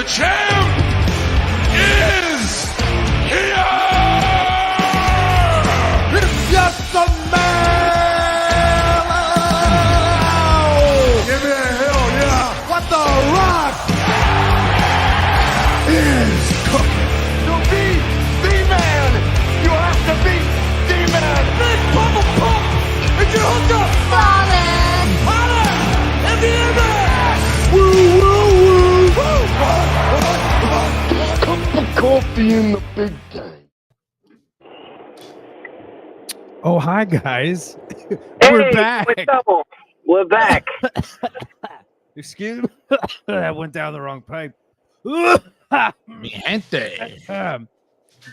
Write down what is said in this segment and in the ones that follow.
champ is here! It's just a man! Give me a hell yeah! What the Rock is cooking. To be the man, you have to be the man. Big bubble pump, and you hook up. Fallen. And the MS. Woo, woo, woo! Cup of coffee in the big tank. Oh, hi guys. Hey, We're back. what's up? We're back. Excuse me. That went down the wrong pipe. Mi gente.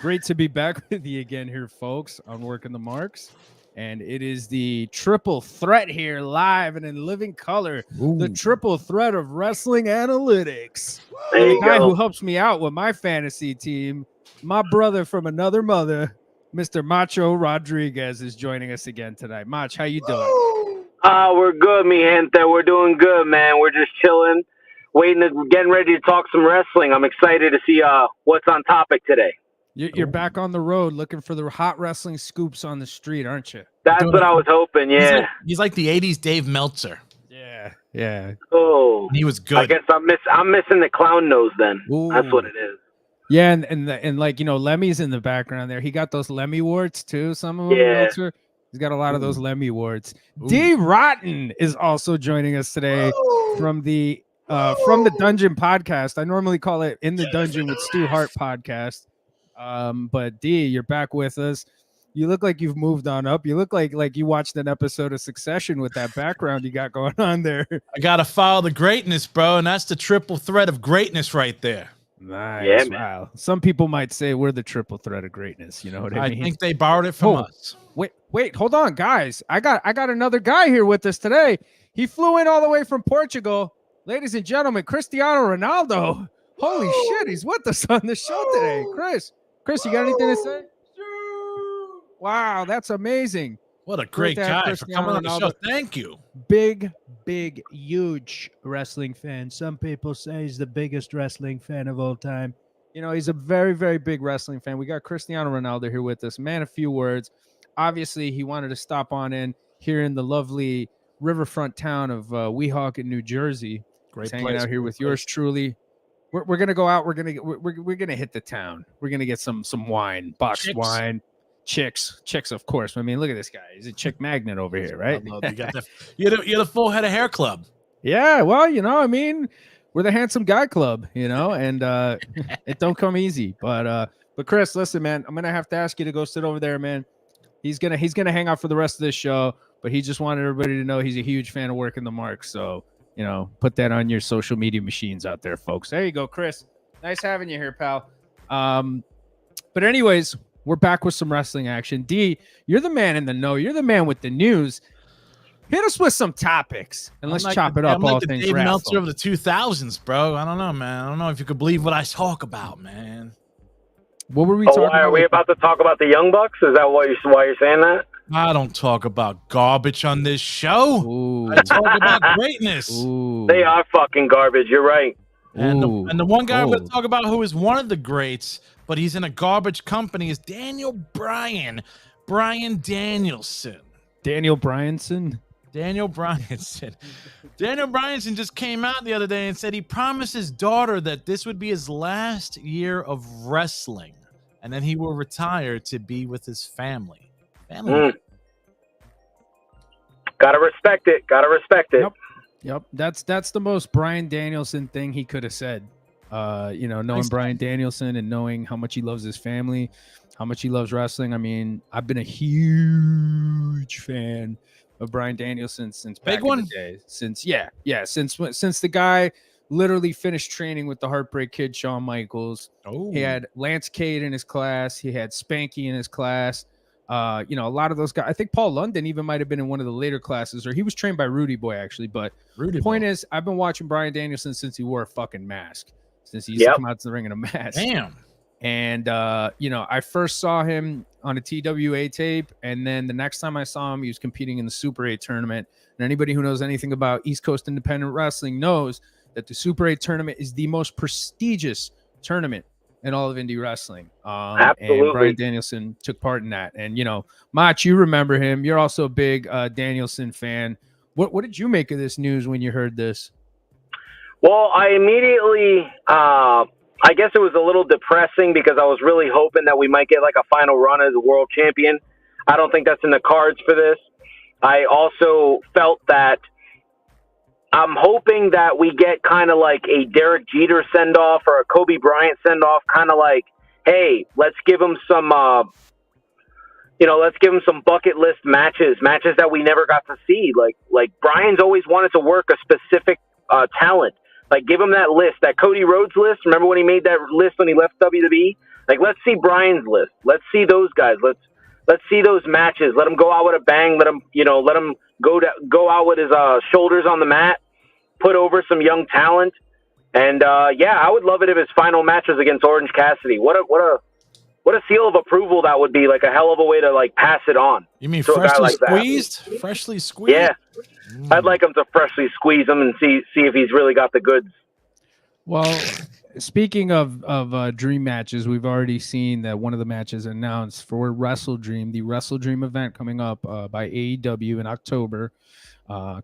Great to be back with you again here, folks, on Working the Marks. And it is the triple threat here, live and in living color. Ooh. The triple threat of wrestling analytics. There The you guy go. who helps me out with my fantasy team, my brother from another mother, Mr. Macho Rodriguez, is joining us again tonight. Mach, how you doing? We're good, mi gente. We're doing good, man. We're just chilling, getting ready to talk some wrestling. I'm excited to see what's on topic today. You're back on the road looking for the hot wrestling scoops on the street, aren't you? That's what I was hoping. Yeah. He's like the 80s Dave Meltzer. Yeah. Oh, He was I good. guess I'm missing the clown nose then. Ooh. That's what it is. Yeah, and like, you know, Lemmy's in the background there. He got those Lemmy warts too. Some of them. Yeah. He's got a lot of those Lemmy warts. Ooh. Dee Rotten is also joining us today from the Dungeon podcast. I normally call it In the Dungeon with Stu Hart podcast. But Dee, you're back with us. You look like you've moved on up. You look like you watched an episode of Succession with that background you got going on there. I gotta follow the greatness, bro, and that's the triple threat of greatness right there. Nice. Yeah, man. Wow. Some people might say we're the triple threat of greatness. You know what I I mean? think they borrowed it from Oh. us. Wait, hold on, guys. I got another guy here with us today. He flew in all the way from Portugal. Ladies and gentlemen, Cristiano Ronaldo. Holy shit, he's with us on the show today. Chris, you got anything to say? Wow, that's amazing. What a great to have guy for coming on the Cristiano show. Thank you. Big, huge wrestling fan. Some people say he's the biggest wrestling fan of all time. You know, he's a very, very big wrestling fan. We got Cristiano Ronaldo here with us. Man, a few words. Obviously, he wanted to stop on in here in the lovely riverfront town of Weehawken, New Jersey. Great He's hanging place. out here with yours truly. We're gonna go out. We're gonna hit the town. We're gonna get some wine, boxed Chicks. wine, chicks, of course. I mean, look at this guy. He's a chick magnet over here, right? I love you got you're the full head of hair club. Yeah, well, you know, I mean, we're the handsome guy club, you know, and it don't come easy. But Chris, listen, man, I'm gonna have to ask you to go sit over there, man. He's gonna hang out for the rest of this show, but he just wanted everybody to know he's a huge fan of Working the Mark. So, you know, put that on your social media machines out there, folks. There you go, Chris. Nice having you here, pal. But anyways, we're back with some wrestling action. D, you're the man in the know. You're the man with the news. Hit us with some topics, and let's chop it up. I'm like all the things Dave Meltzer wrestling. of the 2000s, bro. I don't know, man. I don't know if you could believe what I talk about, man. What were we Oh, talking why, are about? we about to talk about the Young Bucks? Is that why you're saying that? I don't talk about garbage on this show. Ooh. I talk about greatness. Ooh. They are fucking garbage. You're right. And Ooh. the one guy I'm going Oh. to talk about who is one of the greats, but he's in a garbage company, is Bryan Danielson. Daniel Bryanson. Daniel Bryanson. Daniel Bryanson just came out the other day and said he promised his daughter that this would be his last year of wrestling, and then he will retire to be with his family. Gotta respect it. Yep. That's the most Bryan Danielson thing he could have said. You know, knowing Nice. Bryan Danielson and knowing how much he loves his family, how much he loves wrestling. I mean, I've been a huge fan of Bryan Danielson since back Big one? in the day. Since the guy literally finished training with the Heartbreak Kid, Shawn Michaels. Oh, He had Lance Cade in his class. He had Spanky in his class. You know, a lot of those guys. I think Paul London even might have been in one of the later classes, or he was trained by Rudy Boy actually. But Rudy the point Boy. is, I've been watching Bryan Danielson since he wore a fucking mask. Since he used to come out to the ring in a mask. Damn. And you know, I first saw him on a TWA tape, and then the next time I saw him, he was competing in the Super 8 tournament. And anybody who knows anything about East Coast independent wrestling knows that the Super 8 tournament is the most prestigious tournament in all of indie wrestling. Absolutely. And Bryan Danielson took part in that. And, you know, Mach, you remember him. You're also a big Danielson fan. What did you make of this news when you heard this? Well, I immediately, I guess it was a little depressing because I was really hoping that we might get like a final run as a world champion. I don't think that's in the cards for this. I also felt that I'm hoping that we get kind of like a Derek Jeter send-off or a Kobe Bryant send-off, kind of like, hey, let's give him some, let's give him some bucket list matches that we never got to see. Like Bryan's always wanted to work a specific talent. Like, give him that list, that Cody Rhodes list. Remember when he made that list when he left WWE? Like, let's see Bryan's list. Let's see those guys. Let's see those matches. Let him go out with a bang. Let him go out with his shoulders on the mat. Put over some young talent. And I would love it if his final match was against Orange Cassidy. What a seal of approval that would be. Like a hell of a way to like pass it on. You mean freshly squeezed? Freshly squeezed? Yeah. I'd like him to freshly squeeze him and see if he's really got the goods. Well, speaking of dream matches, we've already seen that one of the matches announced for Wrestle Dream, the Wrestle Dream event coming up by AEW in October,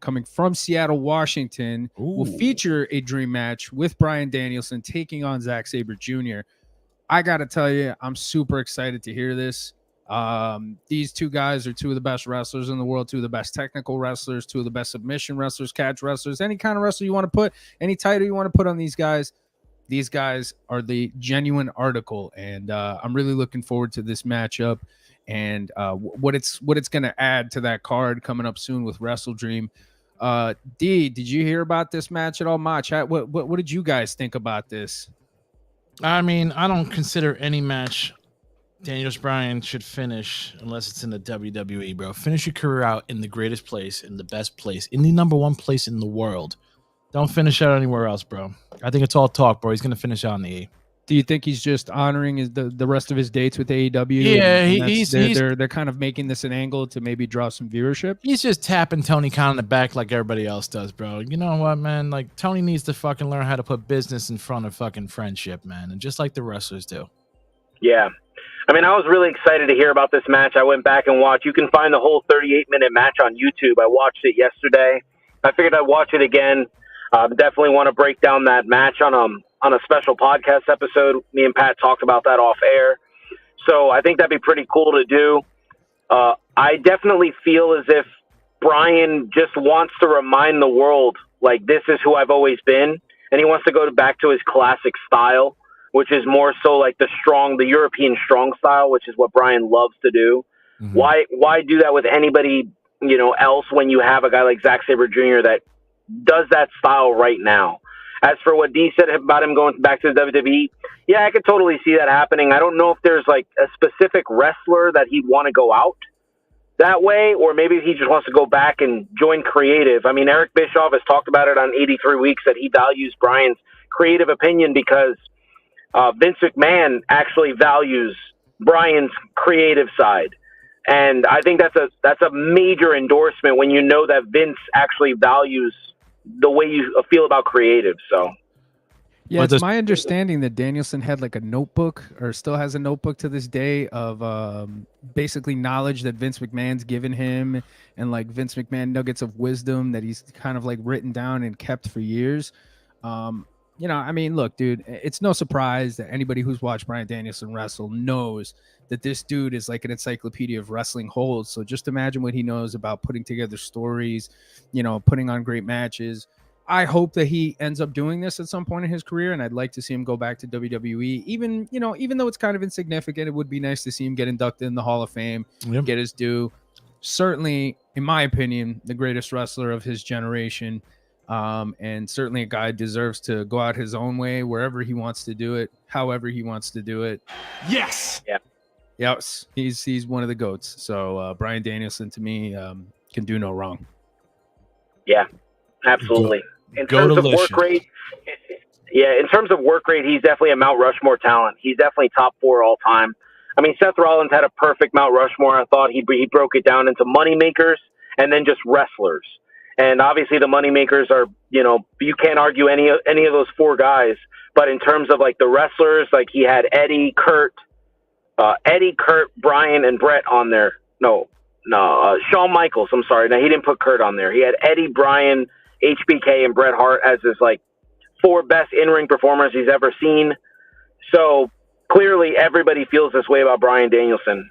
coming from Seattle, Washington, will feature a dream match with Bryan Danielson taking on Zack Sabre Jr. I got to tell you, I'm super excited to hear this. These two guys are two of the best wrestlers in the world, two of the best technical wrestlers, two of the best submission wrestlers, catch wrestlers, any kind of wrestler you want to put, any title you want to put on these guys. These guys are the genuine article, and I'm really looking forward to this matchup and what it's going to add to that card coming up soon with Wrestle Dream. Dee, did you hear about this match at all? Mach, what did you guys think about this? I mean, I don't consider any match Daniel Bryan should finish unless it's in the WWE, bro. Finish your career out in the greatest place, in the best place, in the number one place in the world. Don't finish out anywhere else, bro. I think it's all talk, bro. He's going to finish out in the E. Do you think he's just honoring the rest of his dates with AEW? Yeah, they're kind of making this an angle to maybe draw some viewership. He's just tapping Tony Khan on the back like everybody else does, bro. You know what, man? Like, Tony needs to fucking learn how to put business in front of fucking friendship, man. And just like the wrestlers do. Yeah. I mean, I was really excited to hear about this match. I went back and watched. You can find the whole 38-minute match on YouTube. I watched it yesterday. I figured I'd watch it again. Definitely want to break down that match on a special podcast episode. Me and Pat talked about that off air. So I think that'd be pretty cool to do. I definitely feel as if Bryan just wants to remind the world, like, this is who I've always been. And he wants to go back to his classic style, which is more so like the European strong style, which is what Bryan loves to do. Mm-hmm. Why do that with anybody, else when you have a guy like Zack Sabre Jr. that does that style right now? As for what Dee said about him going back to the WWE, yeah, I could totally see that happening. I don't know if there's like a specific wrestler that he'd want to go out that way, or maybe he just wants to go back and join creative. I mean, Eric Bischoff has talked about it on 83 Weeks that he values Bryan's creative opinion because Vince McMahon actually values Bryan's creative side. And I think that's a major endorsement when you know that Vince actually values the way you feel about creative. So yeah, it's my understanding that Danielson had like a notebook, or still has a notebook to this day, of basically knowledge that Vince McMahon's given him, and like Vince McMahon nuggets of wisdom that he's kind of like written down and kept for years. I mean, look, dude, it's no surprise that anybody who's watched Bryan Danielson wrestle knows that this dude is like an encyclopedia of wrestling holds. So just imagine what he knows about putting together stories, putting on great matches. I hope that he ends up doing this at some point in his career, and I'd like to see him go back to WWE. Even though it's kind of insignificant, it would be nice to see him get inducted in the Hall of Fame, get his due. Certainly, in my opinion, the greatest wrestler of his generation. And certainly a guy deserves to go out his own way wherever he wants to do it, however he wants to do it. Yes. Yeah. Yes. He's one of the GOATs. So Bryan Danielson, to me, can do no wrong. Yeah, absolutely. In terms of work rate, he's definitely a Mount Rushmore talent. He's definitely top 4 all time. I mean, Seth Rollins had a perfect Mount Rushmore. I thought he broke it down into money makers and then just wrestlers. And obviously the moneymakers are, you can't argue any of those four guys. But in terms of like the wrestlers, like he had Eddie, Kurt, Bryan, and Brett on there. Shawn Michaels. I'm sorry. No, he didn't put Kurt on there. He had Eddie, Bryan, HBK, and Bret Hart as his like four best in-ring performers he's ever seen. So clearly everybody feels this way about Bryan Danielson.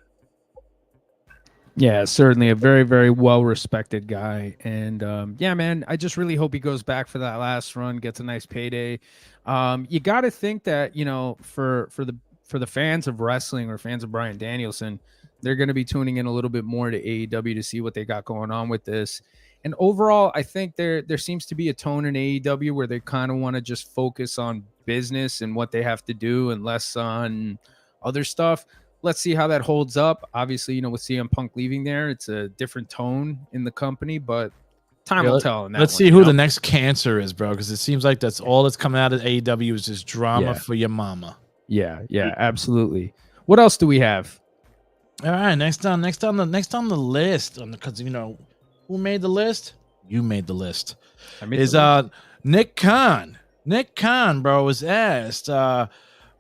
Yeah, certainly a very, very well-respected guy. And yeah, man, I just really hope he goes back for that last run, gets a nice payday. You got to think that, for the fans of wrestling or fans of Bryan Danielson, they're going to be tuning in a little bit more to AEW to see what they got going on with this. And overall, I think there seems to be a tone in AEW where they kind of want to just focus on business and what they have to do and less on other stuff. Let's see how that holds up. Obviously, with CM Punk leaving there, it's a different tone in the company, but time will tell. On that let's see who the next cancer is, bro, because it seems like that's all that's coming out of AEW is just drama for your mama. Yeah, absolutely. What else do we have? All right, next on the list, because who made the list? You made the list. Is Nick Kahn. Nick Kahn, bro, was asked,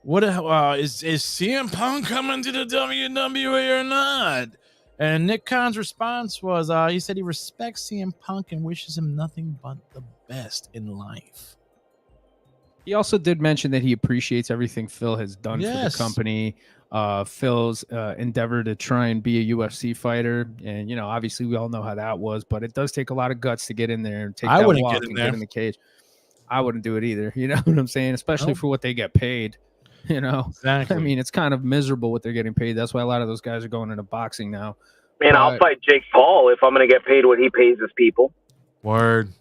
what is CM Punk coming to the WWE or not? And Nick Khan's response was, he said he respects CM Punk and wishes him nothing but the best in life. He also did mention that he appreciates everything Phil has done for the company. Phil's endeavor to try and be a UFC fighter, and obviously we all know how that was, but it does take a lot of guts to get in there and take that walk and get in the cage. I wouldn't do it either. You know what I'm saying? Especially for what they get paid. Exactly. I mean, it's kind of miserable what they're getting paid. That's why a lot of those guys are going into boxing now. Man, I'll fight Jake Paul if I'm going to get paid what he pays his people. Word.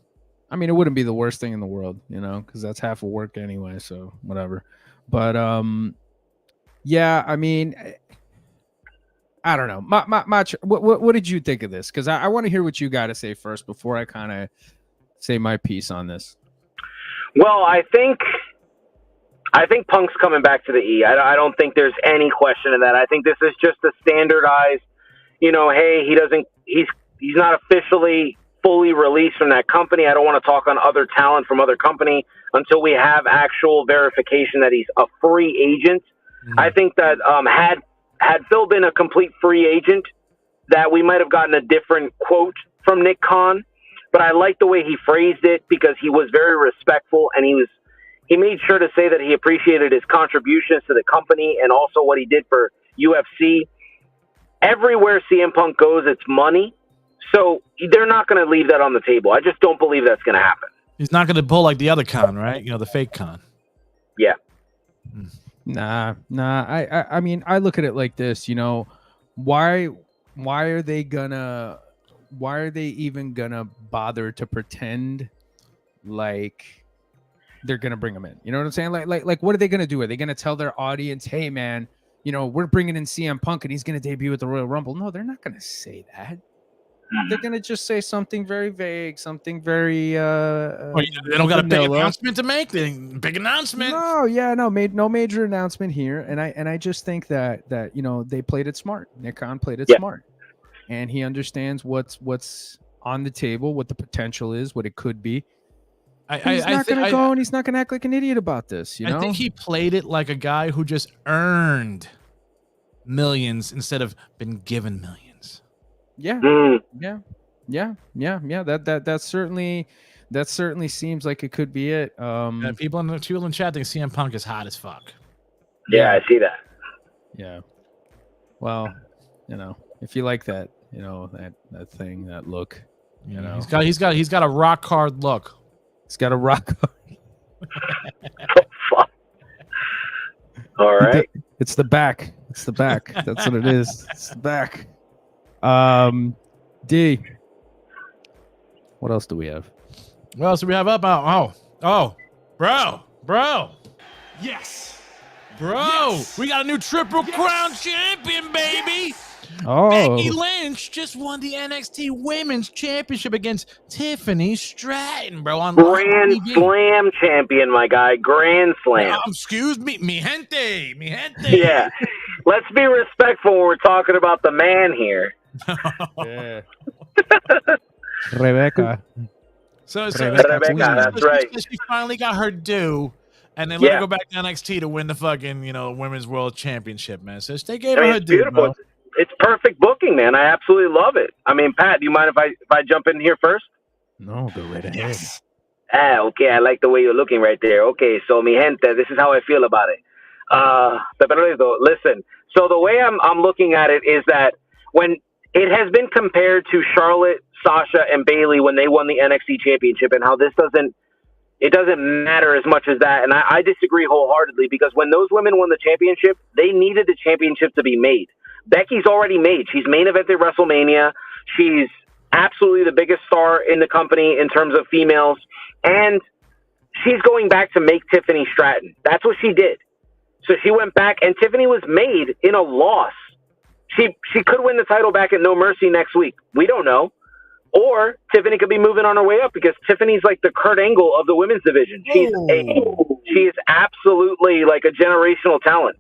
I mean, it wouldn't be the worst thing in the world, because that's half of work anyway. So whatever. But yeah, I mean, I don't know. Macho, what did you think of this? Because I want to hear what you got to say first before I kind of say my piece on this. Well, I think Punk's coming back to the E. I don't think there's any question of that. I think this is just a standardized, hey, he's not officially fully released from that company. I don't want to talk on other talent from other company until we have actual verification that he's a free agent. Mm-hmm. I think that had Phil been a complete free agent, that we might have gotten a different quote from Nick Kahn. But I like the way he phrased it because he was very respectful, and he made sure to say that he appreciated his contributions to the company and also what he did for UFC. Everywhere CM Punk goes, it's money. So they're not going to leave that on the table. I just don't believe that's going to happen. He's not going to pull like the other Kahn, right? The fake Kahn. Yeah. Nah. I mean, I look at it like this, why are they even gonna bother to pretend like they're gonna bring him in? You know what I'm saying? Like what are they gonna do? Are they gonna tell their audience, hey man, we're bringing in CM Punk and he's gonna debut at the Royal Rumble? No, they're not gonna say that. They're gonna just say something very vague, something very they don't got a big announcement to make. Big announcement. No major announcement here. And I just think that they played it smart. Nick Kahn played it smart. And he understands what's on the table, what the potential is, what it could be. He's not going to go and he's not going to act like an idiot about this. I think he played it like a guy who just earned millions instead of been given millions. Yeah. That certainly seems like it could be it. People in the chat think CM Punk is hot as fuck. Yeah, I see that. Yeah. Well, if you like that, that thing, that look, he's got a rock hard look. He's got a rock hard. Oh, fuck. All right. It's the back. That's what it is. It's the back. D. What else do we have? What else do we have up? Bro. Yes. Bro, Yes. We got a new Triple Crown champion, baby. Oh, Becky Lynch just won the NXT Women's Championship against Tiffany Stratton, bro. On Grand Slam champion, my guy. Grand Slam. Excuse me, mi gente. Yeah. Let's be respectful when we're talking about the man here. Yeah. Rebecca. So Rebecca, that's right. She finally got her due, and then let her go back to NXT to win the fucking Women's World Championship, man. So they gave her due. Beautiful. Bro. It's perfect booking, man. I absolutely love it. I mean, Pat, do you mind if I jump in here first? No, go right ahead. Yes. Okay. I like the way you're looking right there. Okay, so mi gente, this is how I feel about it. Listen. So the way I'm looking at it is that when it has been compared to Charlotte, Sasha, and Bayley when they won the NXT Championship, and how this doesn't matter as much as that. And I disagree wholeheartedly, because when those women won the championship, they needed the championship to be made. Becky's already made. She's main evented WrestleMania. She's absolutely the biggest star in the company in terms of females. And she's going back to make Tiffany Stratton. That's what she did. So she went back, and Tiffany was made in a loss. She could win the title back at No Mercy next week. We don't know. Or Tiffany could be moving on her way up, because Tiffany's like the Kurt Angle of the women's division. She is absolutely like a generational talent.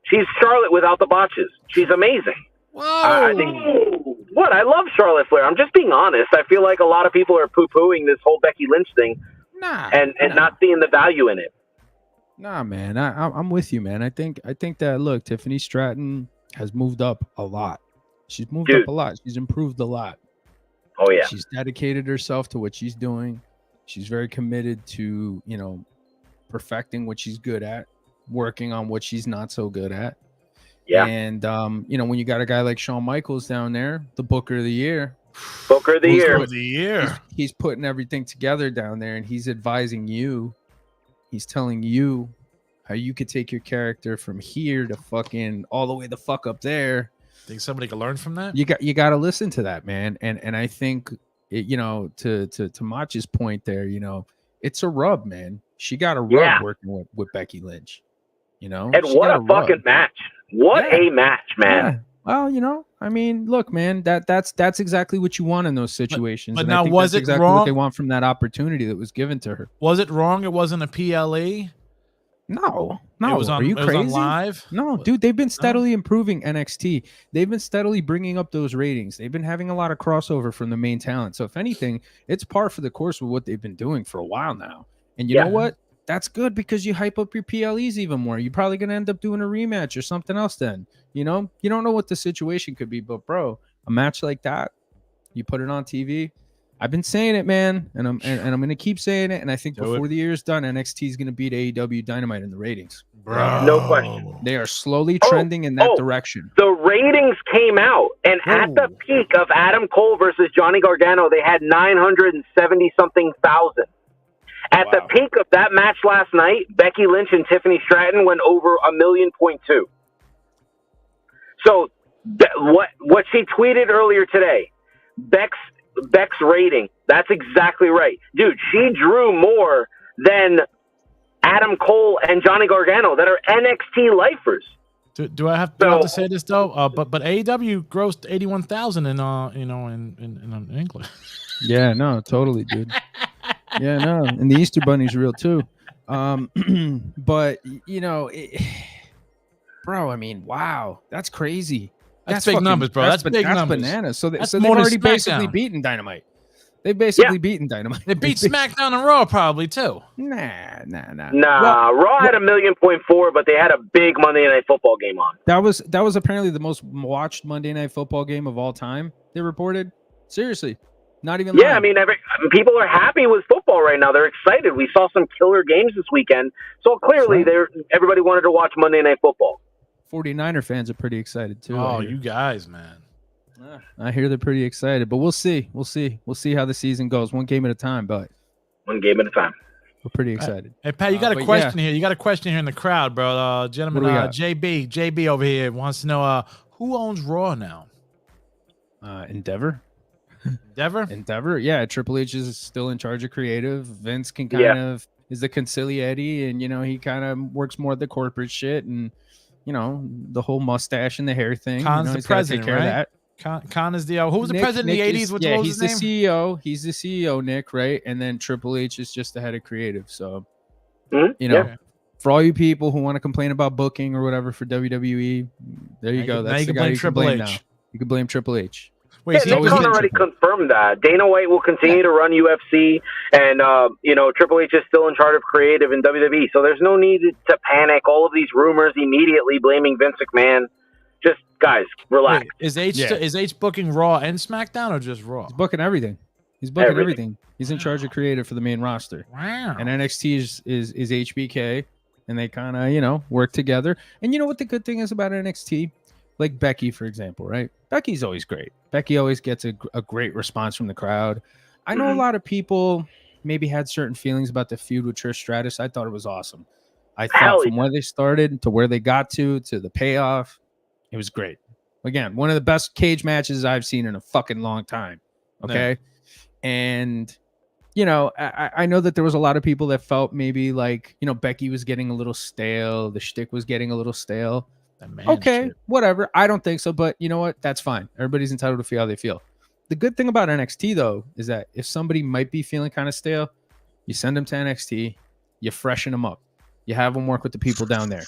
She's Charlotte without the botches. She's amazing. Whoa. I think. What? I love Charlotte Flair. I'm just being honest. I feel like a lot of people are poo-pooing this whole Becky Lynch thing, and not seeing the value in it. Nah, man. I'm with you, man. I think that, look, Tiffany Stratton has moved up a lot. She's moved up a lot. She's improved a lot. Oh yeah. She's dedicated herself to what she's doing. She's very committed to, perfecting what she's good at, working on what she's not so good at. Yeah. And when you got a guy like Shawn Michaels down there, the Booker of the Year. He's putting everything together down there, and he's advising you. He's telling you how you could take your character from here to fucking all the way the fuck up there. Think somebody could learn from that? You got to listen to that, man. And I think to Macho's point there, it's a rub, man. She got a rub working with Becky Lynch. And what a fucking match! What a match, man! Yeah. Well, I mean, look, man, that's exactly what you want in those situations. But and now, I think was that's it exactly wrong? what they want from that opportunity that was given to her? Was it wrong? It wasn't a PLE. No. It was on, Are you crazy? It was on live? No, dude, they've been steadily improving NXT. They've been steadily bringing up those ratings. They've been having a lot of crossover from the main talent. So if anything, it's par for the course with what they've been doing for a while now. And you know what? That's good, because you hype up your PLEs even more. You're probably going to end up doing a rematch or something else then. You don't know what the situation could be, but bro, a match like that, you put it on TV. I've been saying it, man, and I'm going to keep saying it. And I think before the year is done, NXT is going to beat AEW Dynamite in the ratings. Bro. No question. They are slowly trending in that direction. The ratings came out, and at the peak of Adam Cole versus Johnny Gargano, they had 970-something thousand. At the peak of that match last night, Becky Lynch and Tiffany Stratton went over 1.2 million. So what she tweeted earlier today, Beck's rating, that's exactly right. Dude, she drew more than Adam Cole and Johnny Gargano that are NXT lifers. Do I have to say this though? But AEW grossed 81,000 in in England. Yeah, no, totally, dude. Yeah, no, and the Easter Bunny's real too. But bro, I mean, wow, that's crazy. That's big numbers, bro. That's big numbers. Bananas. So they've more than already SmackDown. basically beaten Dynamite. They've basically beaten Dynamite. They beat SmackDown and Raw probably too. Nah. Raw had 1.4 million, but they had a big Monday Night Football game on. That was apparently the most watched Monday Night Football game of all time. They reported. Seriously, not even. Yeah, lying. I mean, people are happy with football right now. They're excited. We saw some killer games this weekend, so clearly, everybody wanted to watch Monday Night Football. 49er fans are pretty excited too. Oh, you guys, man. I hear they're pretty excited, but we'll see. We'll see how the season goes. One game at a time, but one game at a time. We're pretty excited. Hey, Pat, you got a question here. You got a question here in the crowd, bro. Gentleman, JB over here wants to know who owns Raw now? Endeavor. Endeavor? Yeah, Triple H is still in charge of creative. Vince can kind of is the conciliati, and he kind of works more of the corporate shit, and the whole mustache and the hair thing. Kahn's the president, take care of that. Kahn is the who was the president in the 80s? What was he's his the name? CEO. He's the CEO, Nick, right? And then Triple H is just the head of creative. So, for all you people who want to complain about booking or whatever for WWE, there you go. That's the guy you can blame now. You can blame Triple H. Wait, Yeah, Nick Khan already confirmed that. Dana White will continue to run UFC, and Triple H is still in charge of creative in WWE. So there's no need to panic. All of these rumors immediately blaming Vince McMahon. Just guys, relax. Wait, is H booking Raw and SmackDown or just Raw? He's booking everything. He's booking everything. He's in charge of creative for the main roster. Wow. And NXT is HBK, and they kind of work together. And you know what the good thing is about NXT? Like Becky, for example, right? Becky's always great. Becky always gets a great response from the crowd. I know a lot of people maybe had certain feelings about the feud with Trish Stratus. I thought it was awesome. I thought from where they started to where they got to the payoff, it was great. Again, one of the best cage matches I've seen in a fucking long time. Okay. Yeah. And, I know that there was a lot of people that felt maybe like, Becky was getting a little stale. The shtick was getting a little stale. Okay, whatever. I don't think so, but you know what? That's fine. Everybody's entitled to feel how they feel. The good thing about NXT, though, is that if somebody might be feeling kind of stale, you send them to NXT, you freshen them up, you have them work with the people down there.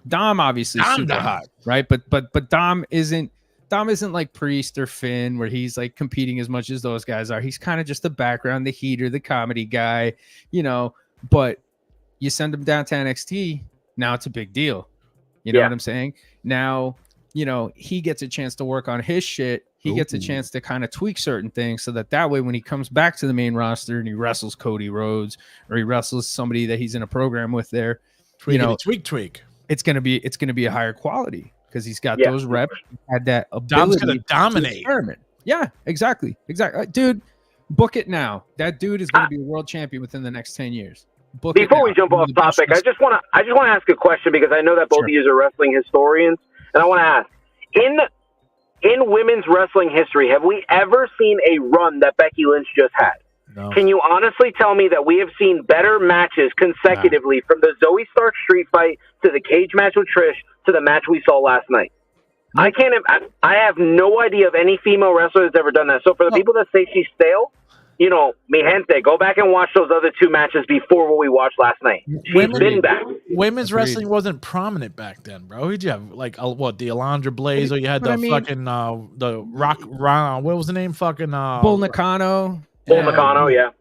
Dom obviously super hot, right? But Dom isn't like Priest or Finn, where he's like competing as much as those guys are. He's kind of just the background, the heater, the comedy guy, but you send him down to NXT, now it's a big deal. You know what I'm saying? Now, he gets a chance to work on his shit. He gets a chance to kind of tweak certain things so that way when he comes back to the main roster and he wrestles Cody Rhodes or he wrestles somebody that he's in a program with there, tweak. It's gonna be a higher quality because he's got those reps, had that ability. Dom's gonna dominate. Yeah, exactly. Dude, book it now. That dude is gonna be a world champion within the next 10 years. Before we jump off topic, I just want to ask a question because I know that both of you are wrestling historians, and I want to ask: in women's wrestling history, have we ever seen a run that Becky Lynch just had? No. Can you honestly tell me that we have seen better matches consecutively from the Zoe Stark street fight to the cage match with Trish to the match we saw last night? I have no idea of any female wrestler that's ever done that. So for the people that say she's stale, mi gente, go back and watch those other two matches before what we watched last night. She's been back. Women's wrestling wasn't prominent back then, bro. Who'd you have? Like, the Alundra Blaze, or you had fucking, the Rock, what was the name? Fucking, Bull Nakano. Bull Nakano, yeah.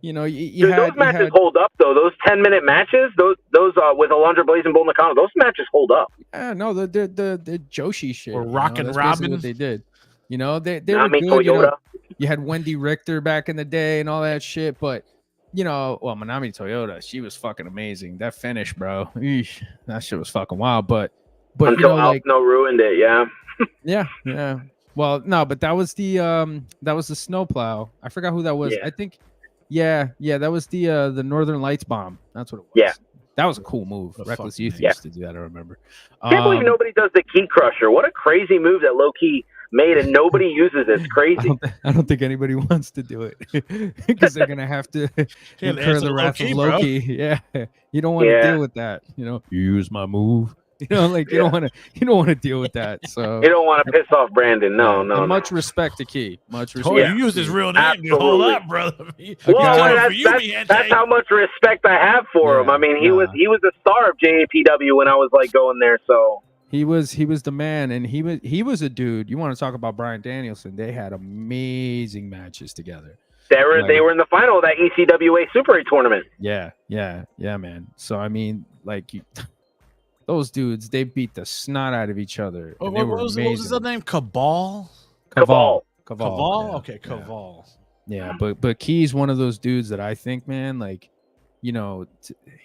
Those matches hold up, though. Those 10-minute matches, those with Alundra Blaze and Bull Nakano, those matches hold up. Yeah, no, the Joshi shit. Or Rockin' Robin. What they did. They were good. Toyota. You had Wendy Richter back in the day and all that shit, but Manami Toyota, she was fucking amazing. That finish, bro, eesh, that shit was fucking wild. But until Alpno ruined it, yeah. Well, no, but that was the snowplow. I forgot who that was. Yeah. I think, that was the Northern Lights bomb. That's what it was. Yeah. That was a cool move. Reckless Youth used to do that. I remember. Can't believe nobody does the Key Crusher. What a crazy move that Low Key made, and nobody uses it. It's crazy. I don't think anybody wants to do it because they're gonna have to incur the wrath of Loki. Yeah, you don't want to deal with that. Use my move. You don't want to deal with that. So you don't want to piss off Brandon. No. Much respect to Key. Much respect. You use his real name. Hold up, brother. That's how much respect I have for him. I mean, he was the star of JAPW when I was like going there. So he was the man, and he was a dude. You want to talk about Bryan Danielson? They had amazing matches together. They were in the final of that ECWA Super 8 tournament. Yeah, man. So I mean, those dudes, they beat the snot out of each other. What was his other name? Cabal? Cabal. Yeah. Okay, Cabal. Yeah, but Key's one of those dudes that I think, man,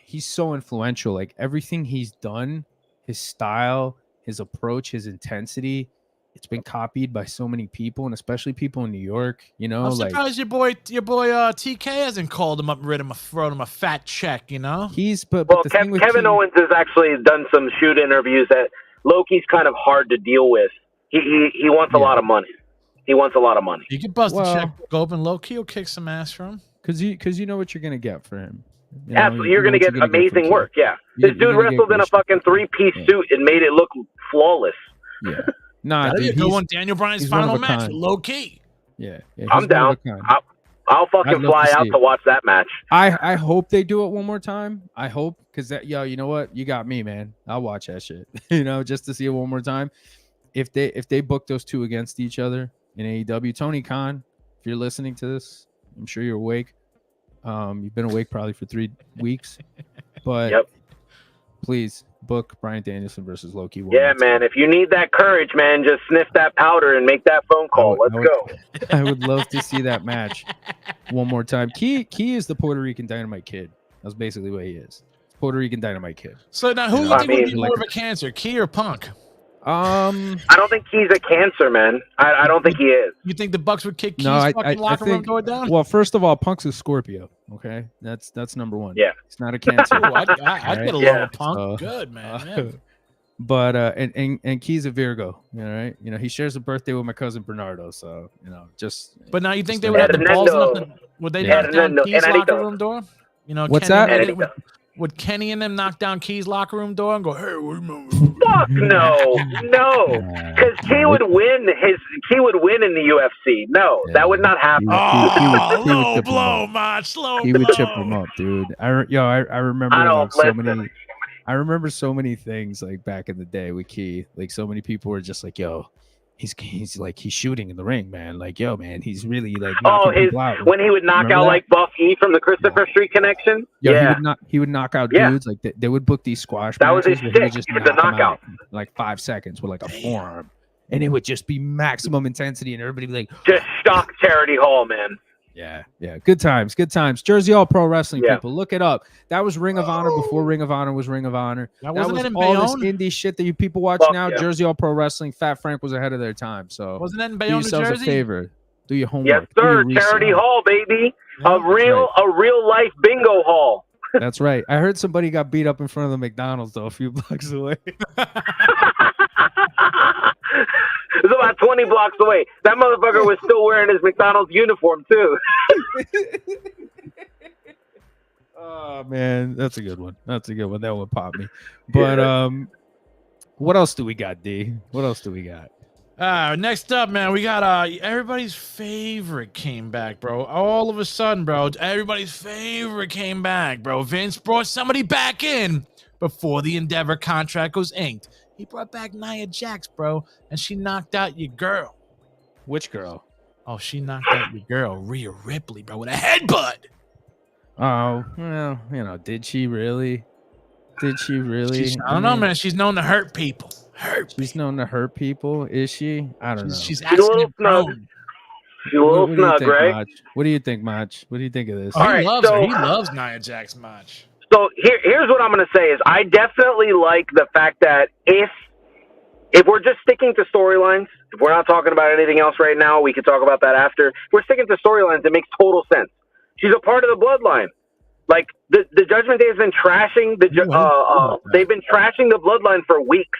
he's so influential. Like everything he's done, his style, his approach, his intensity, it's been copied by so many people, and especially people in New York. I'm surprised your boy TK hasn't called him up and wrote him a fat check. He's Kevin Owens has actually done some shoot interviews that Loki's kind of hard to deal with. He wants a lot of money. He wants a lot of money. You can bust a check, go up, and Loki will kick some ass for him. Because you know what you're gonna get for him. Absolutely, you're going to get amazing work. Yeah, this dude wrestled in a fucking 3-piece suit and made it look flawless. Yeah. Nah, dude, go on Daniel Bryan's final match, Low Key. Yeah, I'm down. I'll fucking fly out to watch that match. I hope they do it one more time. I hope, because you know what? You got me, man. I'll watch that shit. Just to see it one more time. if they book those two against each other in AEW, Tony Khan, if you're listening to this, I'm sure you're awake. You've been awake probably for 3 weeks, but please book Bryan Danielson versus Loki. Yeah, man. If you need that courage, man, just sniff that powder and make that phone call. Let's go. I would love to see that match one more time. Key is the Puerto Rican Dynamite Kid. That's basically what he is. Puerto Rican Dynamite Kid. So now, who do you think would be more of a cancer, Key or Punk? I don't think he's a cancer, man. I don't think he is. You think the Bucks would kick Key's I locker room door down? Well, first of all, Punk's a Scorpio. Okay, that's number one. Yeah, it's not a cancer. I'd get along with Punk. Good man. But and Key's a Virgo. Right? He shares a birthday with my cousin Bernardo. So just. But now you think they would have the balls enough? Would they knock down Key's locker room door? What's Kenny that? Would Kenny and them knock down Key's locker room door and go, "Hey, what do you Fuck no, because Key would win in the UFC. No, that would not happen. Low blow, man, slow. He would chip him up, dude. I remember I remember so many things like back in the day with Key. Like so many people were just like, "Yo, he's shooting in the ring, man. Like, yo, man, he's really like." When he would knock out like Buff E from the Christopher Street Connection. He would knock out dudes. Like they would book these squash. That was his shtick. He would just knock out like 5 seconds with like a forearm, and it would just be maximum intensity, and everybody would be like, just shock Charity Hall, man. Yeah. Good times. Jersey All Pro Wrestling, people. Look it up. That was Ring of Honor before Ring of Honor was Ring of Honor. That was all this indie shit that you people watch now. Yeah. Jersey All Pro Wrestling. Fat Frank was ahead of their time. So wasn't that in Bayonne, New Jersey? A favor. Do your homework. Yes, sir. Charity Hall, baby. Yeah, a real life bingo hall. That's right. I heard somebody got beat up in front of the McDonald's though, a few blocks away. It was about 20 blocks away. That motherfucker was still wearing his McDonald's uniform, too. Oh, man. That's a good one. That one popped me. But what else do we got, D? What else do we got? Next up, man, we got everybody's favorite came back, bro. All of a sudden, bro, everybody's favorite came back, bro. Vince brought somebody back in before the Endeavor contract was inked. He brought back Nia Jax, bro, and she knocked out your girl. Which girl? Oh, she knocked out your girl, Rhea Ripley, bro, with a headbutt. Oh, well, did she really? I don't know, man. She's known to hurt people. She's known to hurt people, is she? I don't know. She's a little snug. She's a little snug, right? What do you think, Mach? What do you think of this? He loves Nia Jax, Mach. So here's what I'm going to say is I definitely like the fact that if we're just sticking to storylines, if we're not talking about anything else right now, we can talk about that after. If we're sticking to storylines, it makes total sense. She's a part of the bloodline. Like the Judgment Day has been trashing they've been trashing the bloodline for weeks.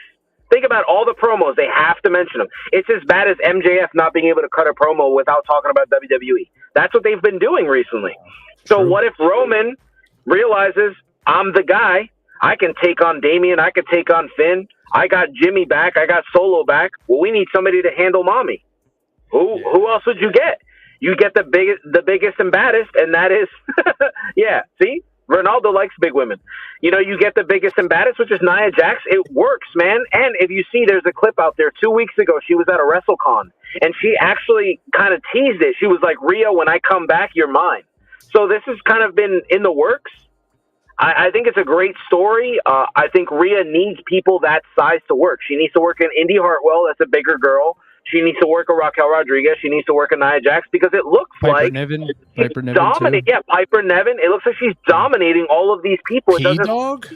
Think about all the promos. They have to mention them. It's as bad as MJF not being able to cut a promo without talking about WWE. That's what they've been doing recently. So what if Roman realizes I'm the guy? I can take on Damian. I can take on Finn. I got Jimmy back. I got Solo back. Well, we need somebody to handle Mommy. Who else would you get? You get the biggest and baddest, and that is, see? Ronaldo likes big women. You get the biggest and baddest, which is Nia Jax. It works, man. And if you see, there's a clip out there 2 weeks ago. She was at a WrestleCon, and she actually kind of teased it. She was like, Rhea, when I come back, you're mine. So this has kind of been in the works. I think it's a great story. I think Rhea needs people that size to work. She needs to work in Indy Hartwell. That's a bigger girl. She needs to work a Raquel Rodriguez. She needs to work a Nia Jax because it looks Piper like Niven. she's dominating. Yeah, Piper Niven. It looks like she's dominating all of these people. P-Dog?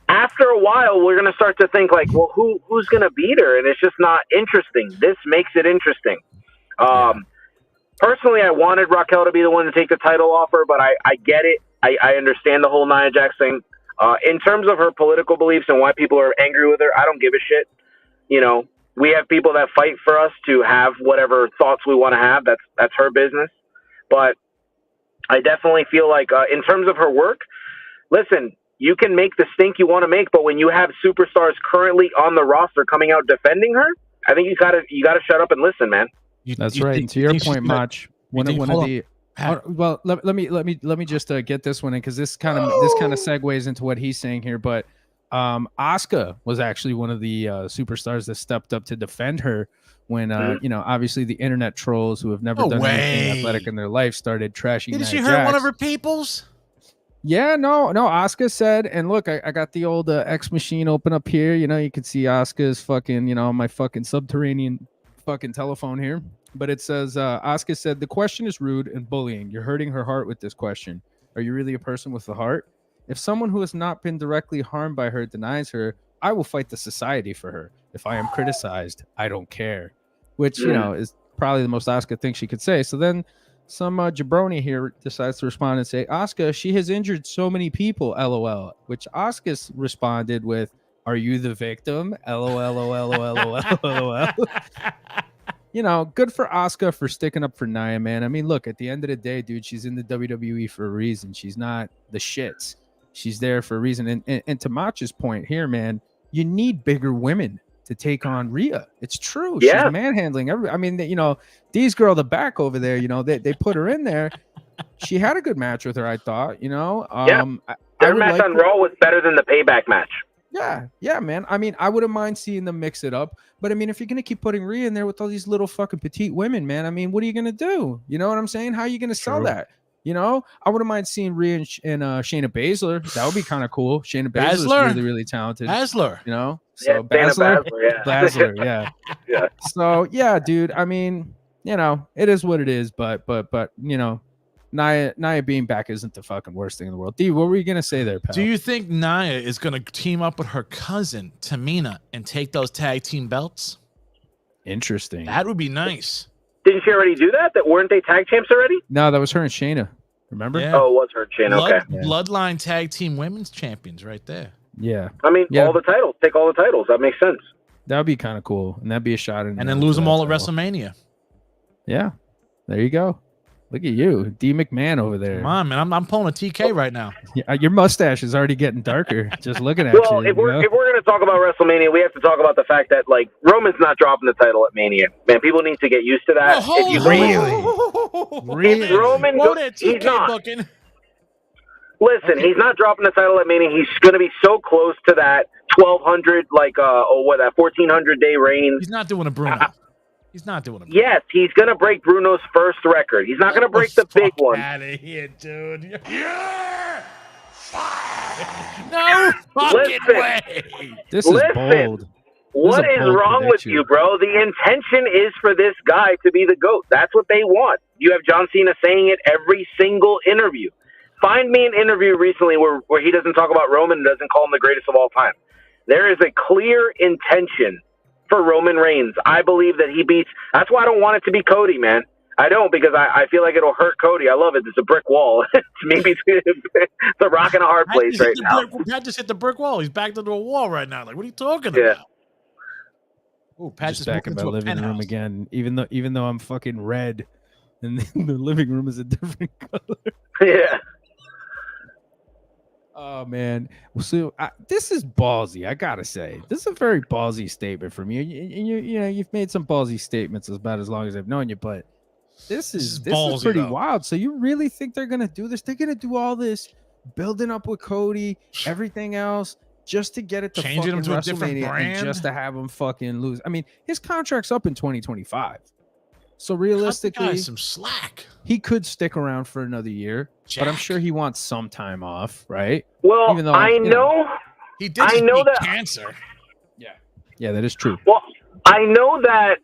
After a while, we're going to start to think like, well, who's going to beat her? And it's just not interesting. This makes it interesting. Personally, I wanted Raquel to be the one to take the title off her, but I get it. I understand the whole Nia Jax thing. In terms of her political beliefs and why people are angry with her, I don't give a shit. We have people that fight for us to have whatever thoughts we want to have. That's her business. But I definitely feel like in terms of her work, listen, you can make the stink you want to make, but when you have superstars currently on the roster coming out defending her, I think you gotta shut up and listen, man. That's right. And to your point, Mach, let me just get this one in because this kind of segues into what he's saying here. But Asuka was actually one of the superstars that stepped up to defend her when, obviously the internet trolls who have never done anything athletic in their life started trashing. Did she Nia hurt one Jax. of her peoples? Yeah, no. Asuka said, and look, I got the old X machine open up here. You can see Asuka's fucking, my fucking subterranean fucking telephone here. But it says, Asuka said, the question is rude and bullying. You're hurting her heart with this question. Are you really a person with a heart? If someone who has not been directly harmed by her denies her, I will fight the society for her. If I am criticized, I don't care. Which, is probably the most Asuka thing she could say. So then some jabroni here decides to respond and say, Asuka, she has injured so many people, LOL. Which Asuka responded with, are you the victim? LOL. Good for Asuka for sticking up for Nia, man. I mean, look, at the end of the day, dude, she's in the WWE for a reason. She's not the shits. She's there for a reason. And to Macho's point here, man, you need bigger women to take on Rhea. It's true. Yeah. She's manhandling Dee's girl, the back over there, they put her in there. She had a good match with her, I thought, Their match on Raw was better than the Payback match. Yeah, man. I mean, I wouldn't mind seeing them mix it up. But I mean, if you're going to keep putting Rhea in there with all these little fucking petite women, man, I mean, what are you going to do? You know what I'm saying? How are you going to sell that? I wouldn't mind seeing Rhea and Shayna Baszler. That would be kind of cool. Shayna Baszler's really, really talented. Baszler. So Baszler, yeah. Yeah. So, yeah, dude, I mean, it is what it is. But Nia being back isn't the fucking worst thing in the world. Dee, what were you gonna say there, pal? Do you think Nia is gonna team up with her cousin Tamina and take those tag team belts? Interesting. That would be nice. Didn't she already do that? Weren't they tag champs already? No, that was her and Shayna. Remember? Yeah. Oh, it was her and Shayna. Okay. Bloodline tag team women's champions right there. Yeah. I mean, all the titles. Take all the titles. That makes sense. That would be kind of cool, and that'd be a shot in. And then lose them all at WrestleMania. Yeah. There you go. Look at you, D. McMahon over there. Come on, man. I'm pulling a TK right now. Yeah, your mustache is already getting darker just looking at Well, you. if we're going to talk about WrestleMania, we have to talk about the fact that Roman's not dropping the title at Mania. Man, people need to get used to that. Really? If Roman, he's not. Booking. Listen, he's not dropping the title at Mania. He's going to be so close to that 1,200, that 1,400 day reign. He's not doing a Bruno. He's not doing it. Yes, he's going to break Bruno's first record. He's not going to break the big one. Out of here, dude. Yeah! No fucking way. This is bold. What is wrong with you, bro? The intention is for this guy to be the GOAT. That's what they want. You have John Cena saying it every single interview. Find me an interview recently where he doesn't talk about Roman and doesn't call him the greatest of all time. There is a clear intention for Roman Reigns. I believe that he beats. That's why I don't want it to be Cody, man. I don't, because I feel like it'll hurt Cody. I love it. It's a brick wall. Maybe it's a rock and a hard place right now. Pat just hit the brick wall. He's backed into a wall right now. Like, what are you talking about? Oh, Pat just back in my living room again. Even though I'm fucking red, and the living room is a different color. Yeah. Oh man, so this is ballsy. I gotta say, this is a very ballsy statement from you. You've made some ballsy statements about as long as I've known you, but this is pretty wild. So you really think they're gonna do this? They're gonna do all this building up with Cody, everything else, just to get it to changing him to a different WrestleMania brand, and just to have him fucking lose. I mean, his contract's up in 2025. So realistically, some slack. He could stick around for another year, but I'm sure he wants some time off, right? Well, even though, I know he did. I know that cancer. Yeah, that is true. Well, I know that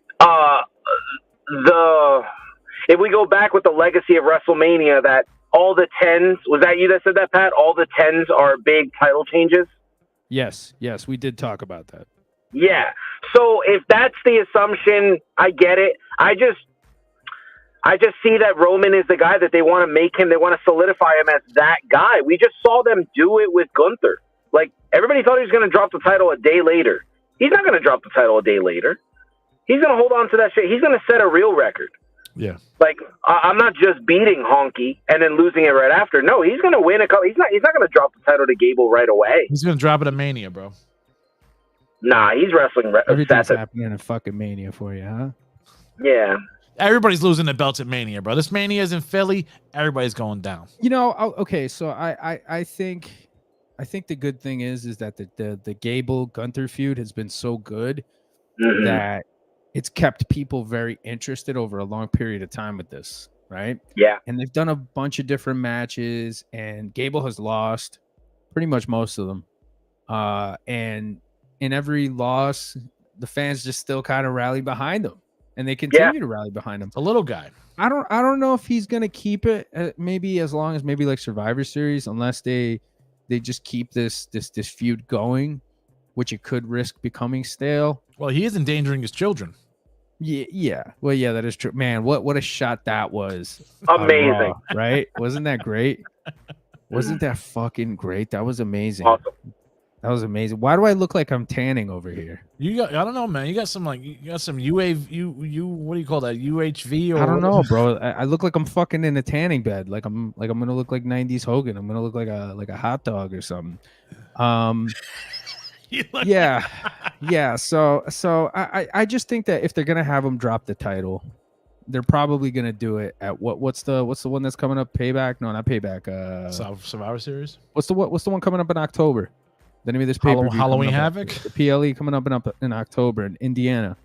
if we go back with the legacy of WrestleMania, that all the 10s, was that you that said that, Pat? All the 10s are big title changes. Yes, we did talk about that. Yeah. So if that's the assumption, I get it. I just see that Roman is the guy that they want to make him. They want to solidify him as that guy. We just saw them do it with Gunther. Like, everybody thought he was going to drop the title a day later. He's not going to drop the title a day later. He's going to hold on to that shit. He's going to set a real record. Yeah. Like, I'm not just beating Honky and then losing it right after. No, he's going to win a couple. He's not going to drop the title to Gable right away. He's going to drop it at Mania, bro. Nah, he's wrestling. Everything's happening in a fucking Mania for you, huh? Yeah. Everybody's losing the belts at Mania, bro. This Mania is in Philly. Everybody's going down. Okay, so I think I think the good thing is that the Gable Gunther feud has been so good Mhm. that it's kept people very interested over a long period of time with this, right? Yeah. And they've done a bunch of different matches, and Gable has lost pretty much most of them. And in every loss, the fans just still kind of rally behind him, and they continue to rally behind him. It's a little guy. I don't know if he's gonna keep it maybe as long as maybe like Survivor Series, unless they just keep this feud going, which it could risk becoming stale. Well, he is endangering his children. Yeah. Well, yeah, that is true. Man, what a shot that was. Amazing. Raw, right? Wasn't that great? Wasn't that fucking great? That was amazing. Awesome. That was amazing. Why do I look like I'm tanning over here? You got, I don't know, man. You got some what do you call that? UHV or I don't know, bro. I look like I'm fucking in a tanning bed. Like I'm gonna look like 90s Hogan. I'm gonna look like a hot dog or something. Yeah. So I just think that if they're gonna have him drop the title, they're probably gonna do it at what's the one that's coming up? Payback? No, not Payback. Survivor Series. What's the one coming up in October? The name of this pay-per-view Halloween coming up, Havoc? the PLE coming up in October in Indiana.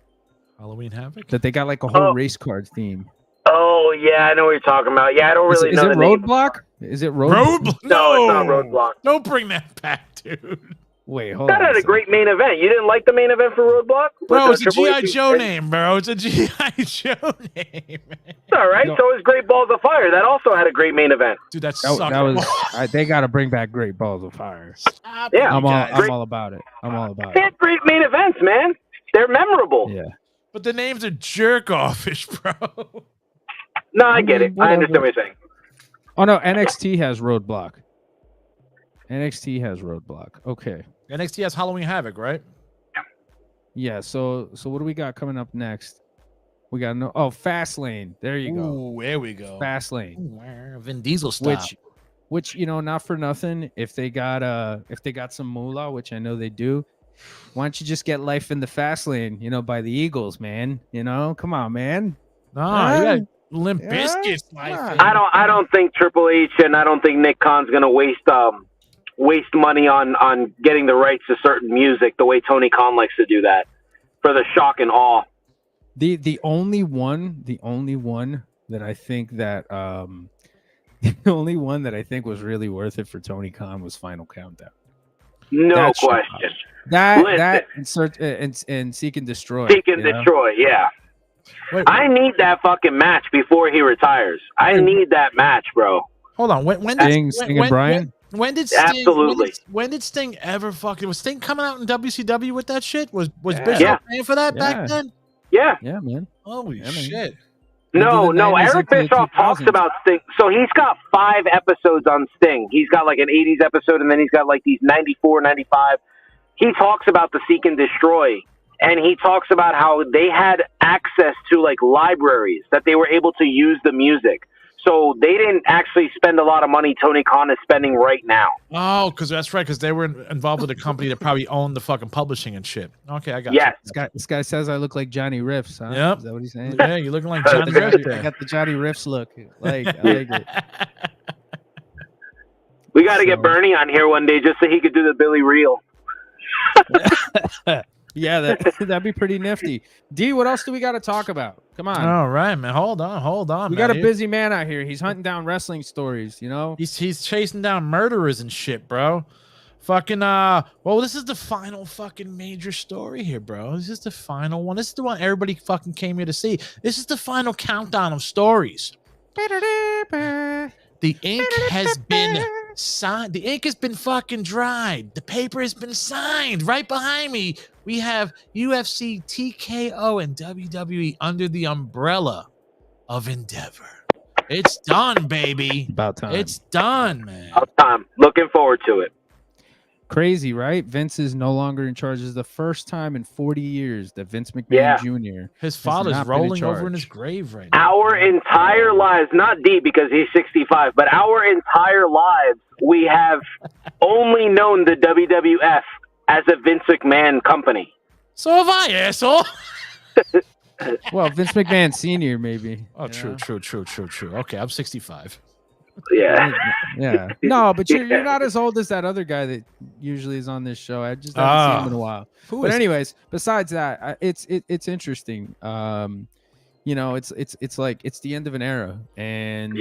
Halloween Havoc. That they got like a whole race card theme. Oh yeah, I know what you're talking about. Yeah, I don't really Is know it the name. Roadblock? Is it Roadblock? No, it's not Roadblock. Don't bring that back, dude. Wait, hold That on. had a great main event. You didn't like the main event for Roadblock? Bro, With, it's a Triple H G.I. Joe name, bro. It's a G.I. Joe name. All right, No. so is Great Balls of Fire. That also had a great main event. Dude, that That sucked. was they got to bring back Great Balls of Fire. Stop Yeah. it, I'm guys. all about it. I'm all about They it. had great main events, man. They're memorable. Yeah. But the names are jerk offish, bro. No, I get it. I understand what you're saying. Oh no, NXT has Roadblock. NXT has Roadblock. Okay. NXT has Halloween Havoc, right? Yeah. So what do we got coming up next? We got Fastlane. There you go. Ooh, there we go. Fastlane. Ooh, Vin Diesel style. Which not for nothing, if they got some moolah, which I know they do, why don't you just get Life in the Fastlane, by the Eagles, man? Come on, man. Nah, you got Limp Yeah, Bizkit. come on. I don't think Triple H and I don't think Nick Khan's gonna waste money on getting the rights to certain music the way Tony Khan likes to do that for the shock and awe. The only one that I think that the only one that I think was really worth it for Tony Khan was Final Countdown. No That shit. question. That and Seek and Destroy. Seek and Destroy, yeah. Wait, I need that fucking match before he retires. I need that match, bro. hold on. When did Sting and Bryan? When did Sting? Absolutely. When did Sting ever fucking? Was Sting coming out in WCW with that shit? Was Yeah. Bischoff Yeah. paying for that Yeah. back then? Yeah. Yeah, man. Holy Yeah, man. shit! No, Into the 90s, Eric into the Bischoff talks 2000s. about Sting. So he's got 5 episodes on Sting. He's got like an 80s episode, and then he's got like these 94, 95. He talks about the Seek and Destroy, and he talks about how they had access to like libraries that they were able to use the music. So they didn't actually spend a lot of money Tony Khan is spending right now. Oh, because that's right. Because they were involved with a company that probably owned the fucking publishing and shit. Okay, I got Yes. This guy says I look like Johnny Riffs, huh? Yep. Is that what he's saying? you. Yeah, you're looking like I Johnny got Riff I there. got the Johnny Riffs look. I like it. We got to get So- Bernie on here one day just so he could do the Billy Reel. Yeah, that'd be pretty nifty. D, what else do we got to talk about? Come on. All right, man. Hold on. We man. got a busy man out here. He's hunting down wrestling stories, He's chasing down murderers and shit, bro. Fucking well, this is the final fucking major story here, bro. This is the final one. This is the one everybody fucking came here to see. This is the final countdown of stories. The ink has been signed. The ink has been fucking dried. The paper has been signed. Right behind me, we have UFC, TKO, and WWE under the umbrella of Endeavor. It's done, baby. About time. It's done, man. About time. Looking forward to it. Crazy, right? Vince is no longer in charge. This is the first time in 40 years that Vince McMahon Yeah. Jr. His has father's not been in rolling over charge. in his grave right now. Our entire lives, not deep because he's 65, but our entire lives, we have only known the WWF as a Vince McMahon company. So have I, asshole. Well, Vince McMahon Sr. maybe. Oh, you know? true. Okay, I'm 65. Yeah. Yeah. No, but you're not as old as that other guy that usually is on this show. I just haven't seen him in a while. But anyways, besides that, it's interesting. It's like it's the end of an era, and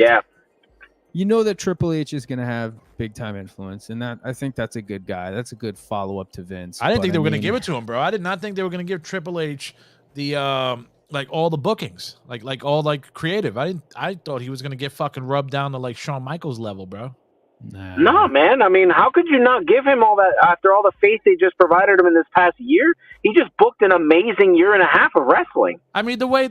you know that Triple H is going to have big time influence, and that I think that's a good guy. That's a good follow up to Vince. I didn't think they were going to give it to him, bro. I did not think they were going to give Triple H the like all the bookings, like all like creative. I thought he was going to get fucking rubbed down to like Shawn Michaels level, bro. Nah. No, man. I mean, how could you not give him all that after all the faith they just provided him in this past year? He just booked an amazing year and a half of wrestling. I mean, the way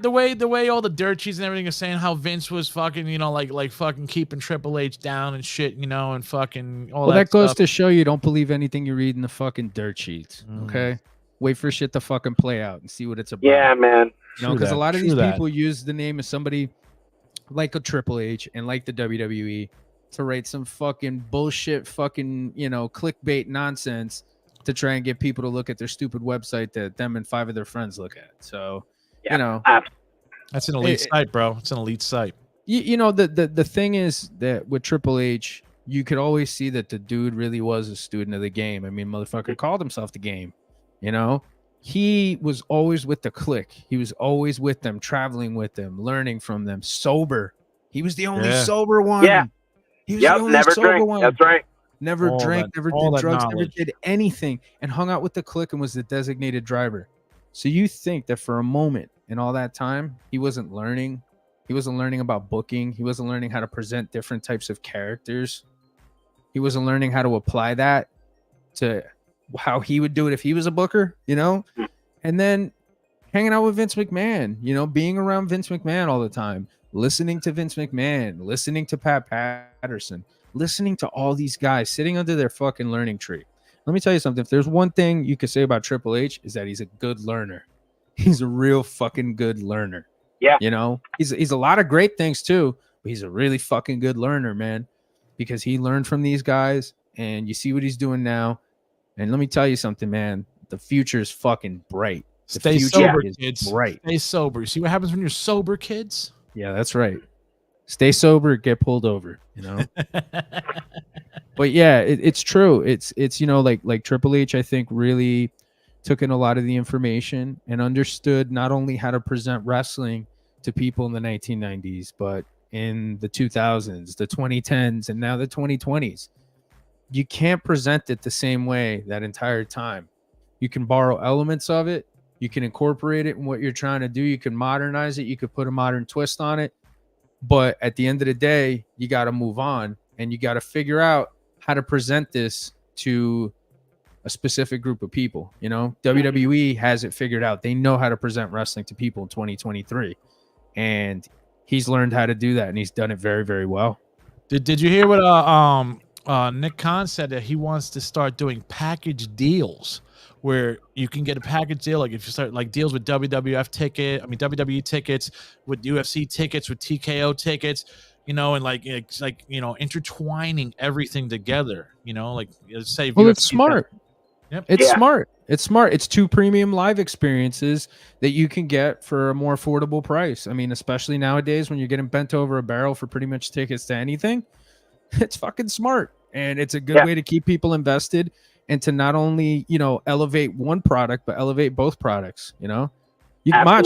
all the dirt sheets and everything are saying how Vince was fucking, like fucking keeping Triple H down and shit, and fucking all that. Well, that goes stuff. to show you don't believe anything you read in the fucking dirt sheets. Okay, wait for shit to fucking play out and see what it's about. Yeah, man. Because a lot of these people use the name of somebody like a Triple H and like the WWE to write some fucking bullshit, fucking clickbait nonsense to try and get people to look at their stupid website that them and 5 of their friends look at. So, that's an elite site, bro. It's an elite site. The thing is that with Triple H, you could always see that the dude really was a student of the game. I mean, motherfucker called himself the game. He was always with the clique. He was always with them, traveling with them, learning from them, sober. He was the only sober one. Yeah. He was the only never sober drank. one. That's right. Never drank, never did drugs, never knowledge. did anything, and hung out with the clique and was the designated driver. So you think that for a moment in all that time, he wasn't learning? He wasn't learning about booking. He wasn't learning how to present different types of characters. He wasn't learning how to apply that to how he would do it if he was a booker, And then hanging out with Vince McMahon, being around Vince McMahon all the time, listening to Vince McMahon, listening to Pat Patterson, listening to all these guys sitting under their fucking learning tree. Let me tell you something. If there's one thing you could say about Triple H is that he's a good learner. He's a real fucking good learner. Yeah. He's a lot of great things too, but he's a really fucking good learner, man, because he learned from these guys and you see what he's doing now. And let me tell you something, man. The future is fucking bright. Stay sober, kids. Bright. Stay sober. You see what happens when you're sober, kids? Yeah, that's right. Stay sober, get pulled over, But yeah, it's true. It's like Triple H, I think, really took in a lot of the information and understood not only how to present wrestling to people in the 1990s, but in the 2000s, the 2010s, and now the 2020s. You can't present it the same way that entire time. You can borrow elements of it. You can incorporate it in what you're trying to do. You can modernize it. You could put a modern twist on it. But at the end of the day, you got to move on and you got to figure out how to present this to a specific group of people. WWE has it figured out. They know how to present wrestling to people in 2023. And he's learned how to do that and he's done it very, very well. Did you hear what Nick Kahn said, that he wants to start doing package deals where you can get a package deal, like if you start like deals with WWE tickets, with UFC tickets, with TKO tickets, and like intertwining everything together, like say. Well, UFC it's smart. Yep. It's smart. It's smart. It's 2 premium live experiences that you can get for a more affordable price. I mean, especially nowadays when you're getting bent over a barrel for pretty much tickets to anything. It's fucking smart, and it's a good way to keep people invested and to not only elevate one product but elevate both products. Mach,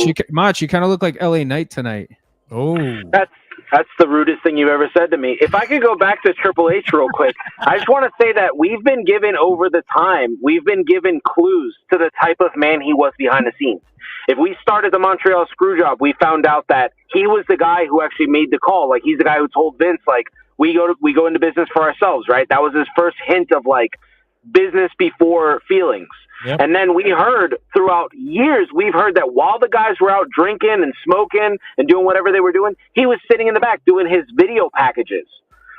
you kind of look like LA Knight tonight. Oh, that's the rudest thing you've ever said to me. If I could go back to Triple H real quick, I just want to say that we've been given clues to the type of man he was behind the scenes. If we started the Montreal Screwjob, we found out that he was the guy who actually made the call. Like, he's the guy who told Vince, like, we go into business for ourselves, right? That was his first hint of like business before feelings. Yep. And then we heard throughout years, we've heard that while the guys were out drinking and smoking and doing whatever they were doing, he was sitting in the back doing his video packages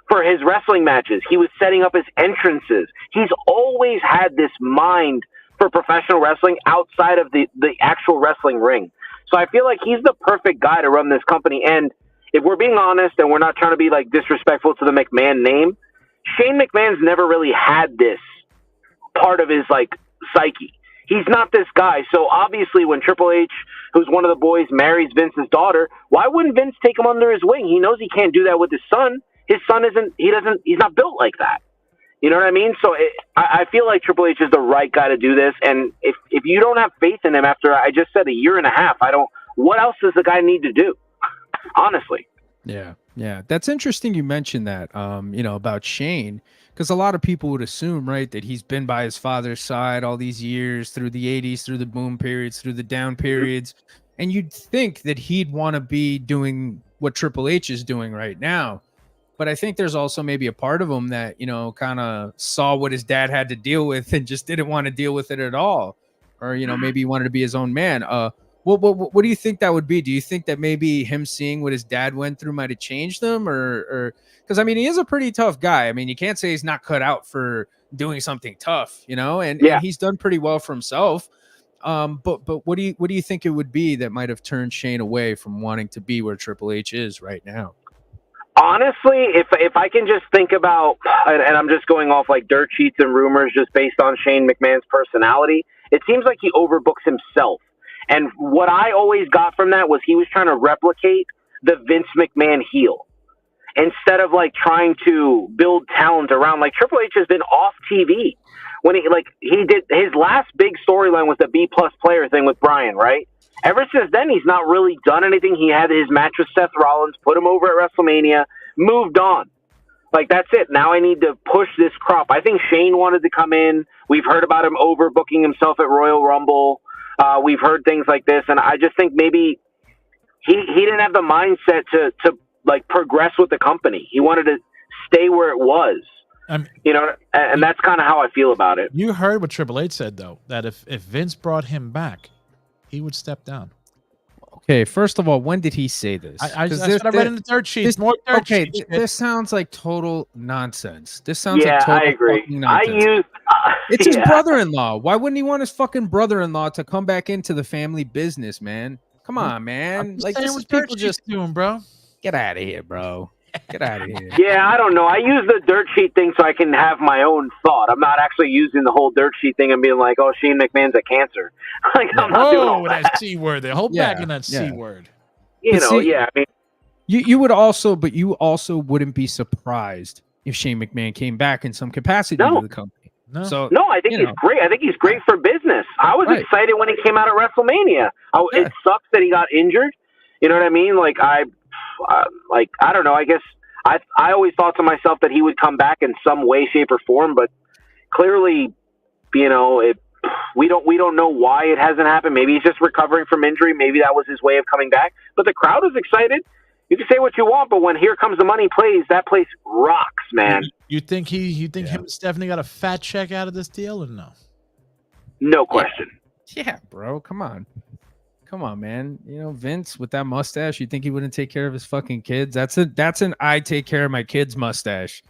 for his wrestling matches. He was setting up his entrances. He's always had this mind for professional wrestling outside of the actual wrestling ring. So I feel like he's the perfect guy to run this company. And if we're being honest and we're not trying to be like disrespectful to the McMahon name, Shane McMahon's never really had this part of his like psyche. He's not this guy. So obviously when Triple H, who's one of the boys, marries Vince's daughter, why wouldn't Vince take him under his wing? He knows he can't do that with his son. his son he's not built like that. You know what I mean? So I feel like Triple H is the right guy to do this. And if you don't have faith in him after, I just said, a year and a half, what else does the guy need to do? Honestly. Yeah. That's interesting you mentioned that, about Shane, because a lot of people would assume, right, that he's been by his father's side all these years, through the 80s, through the boom periods, through the down periods. And you'd think that he'd want to be doing what Triple H is doing right now. But I think there's also maybe a part of him that, kind of saw what his dad had to deal with and just didn't want to deal with it at all. Or, maybe he wanted to be his own man. What do you think that would be? Do you think that maybe him seeing what his dad went through might have changed him? Or because, he is a pretty tough guy. You can't say he's not cut out for doing something tough, and he's done pretty well for himself. But what do you think it would be that might have turned Shane away from wanting to be where Triple H is right now? Honestly, if I can just think about, and I'm just going off like dirt sheets and rumors just based on Shane McMahon's personality, it seems like he overbooks himself. And what I always got from that was he was trying to replicate the Vince McMahon heel. Instead of like trying to build talent around, like Triple H has been off TV. When he did his last big storyline was the B+ player thing with Bryan, right? Ever since then, he's not really done anything. He had his match with Seth Rollins, put him over at WrestleMania, moved on. Like, that's it. Now I need to push this crop. I think Shane wanted to come in. We've heard about him overbooking himself at Royal Rumble. We've heard things like this, and I just think maybe he didn't have the mindset to like progress with the company. He wanted to stay where it was. And that's kind of how I feel about it. You heard what Triple H said, though, that if Vince brought him back, he would step down. Okay, first of all, when did he say this? I read in the dirt sheets. This sounds like total nonsense. This sounds like total I agree. Nonsense. It's his brother-in-law. Why wouldn't he want his fucking brother-in-law to come back into the family business, man? Come on, man. Like, this is people just doing, bro. Get out of here, bro. Get out of here. Yeah, I don't know. I use the dirt sheet thing so I can have my own thought. I'm not actually using the whole dirt sheet thing and being like, "Oh, Shane McMahon's a cancer." Like, I'm not doing all that C word. They hold back in that C word. You would also, but you also wouldn't be surprised if Shane McMahon came back in some capacity to the company. No. So I think he's great. I think he's great for business. I was excited when he came out at WrestleMania. It sucks that he got injured. You know what I mean? Like, I don't know. I guess I always thought to myself that he would come back in some way, shape, or form, but clearly, we don't know why it hasn't happened. Maybe he's just recovering from injury. Maybe that was his way of coming back. But the crowd is excited. You can say what you want, but when Here Comes the Money plays, that place rocks, man. You think him and Stephanie got a fat check out of this deal, or no? No question. Yeah, bro. Come on, man. Vince with that mustache, you think he wouldn't take care of his fucking kids? That's an I take care of my kids mustache.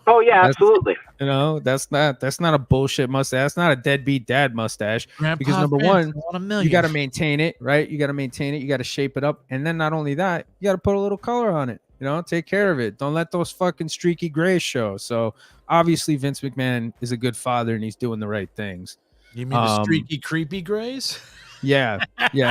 Oh yeah, absolutely. That's not a bullshit mustache. That's not a deadbeat dad mustache. Grandpa because number one, you got to $1 maintain it, right? You got to maintain it. You got to shape it up, and then not only that, you got to put a little color on it. Take care of it. Don't let those fucking streaky grays show. So obviously, Vince McMahon is a good father, and he's doing the right things. You mean the streaky, creepy grays? Yeah.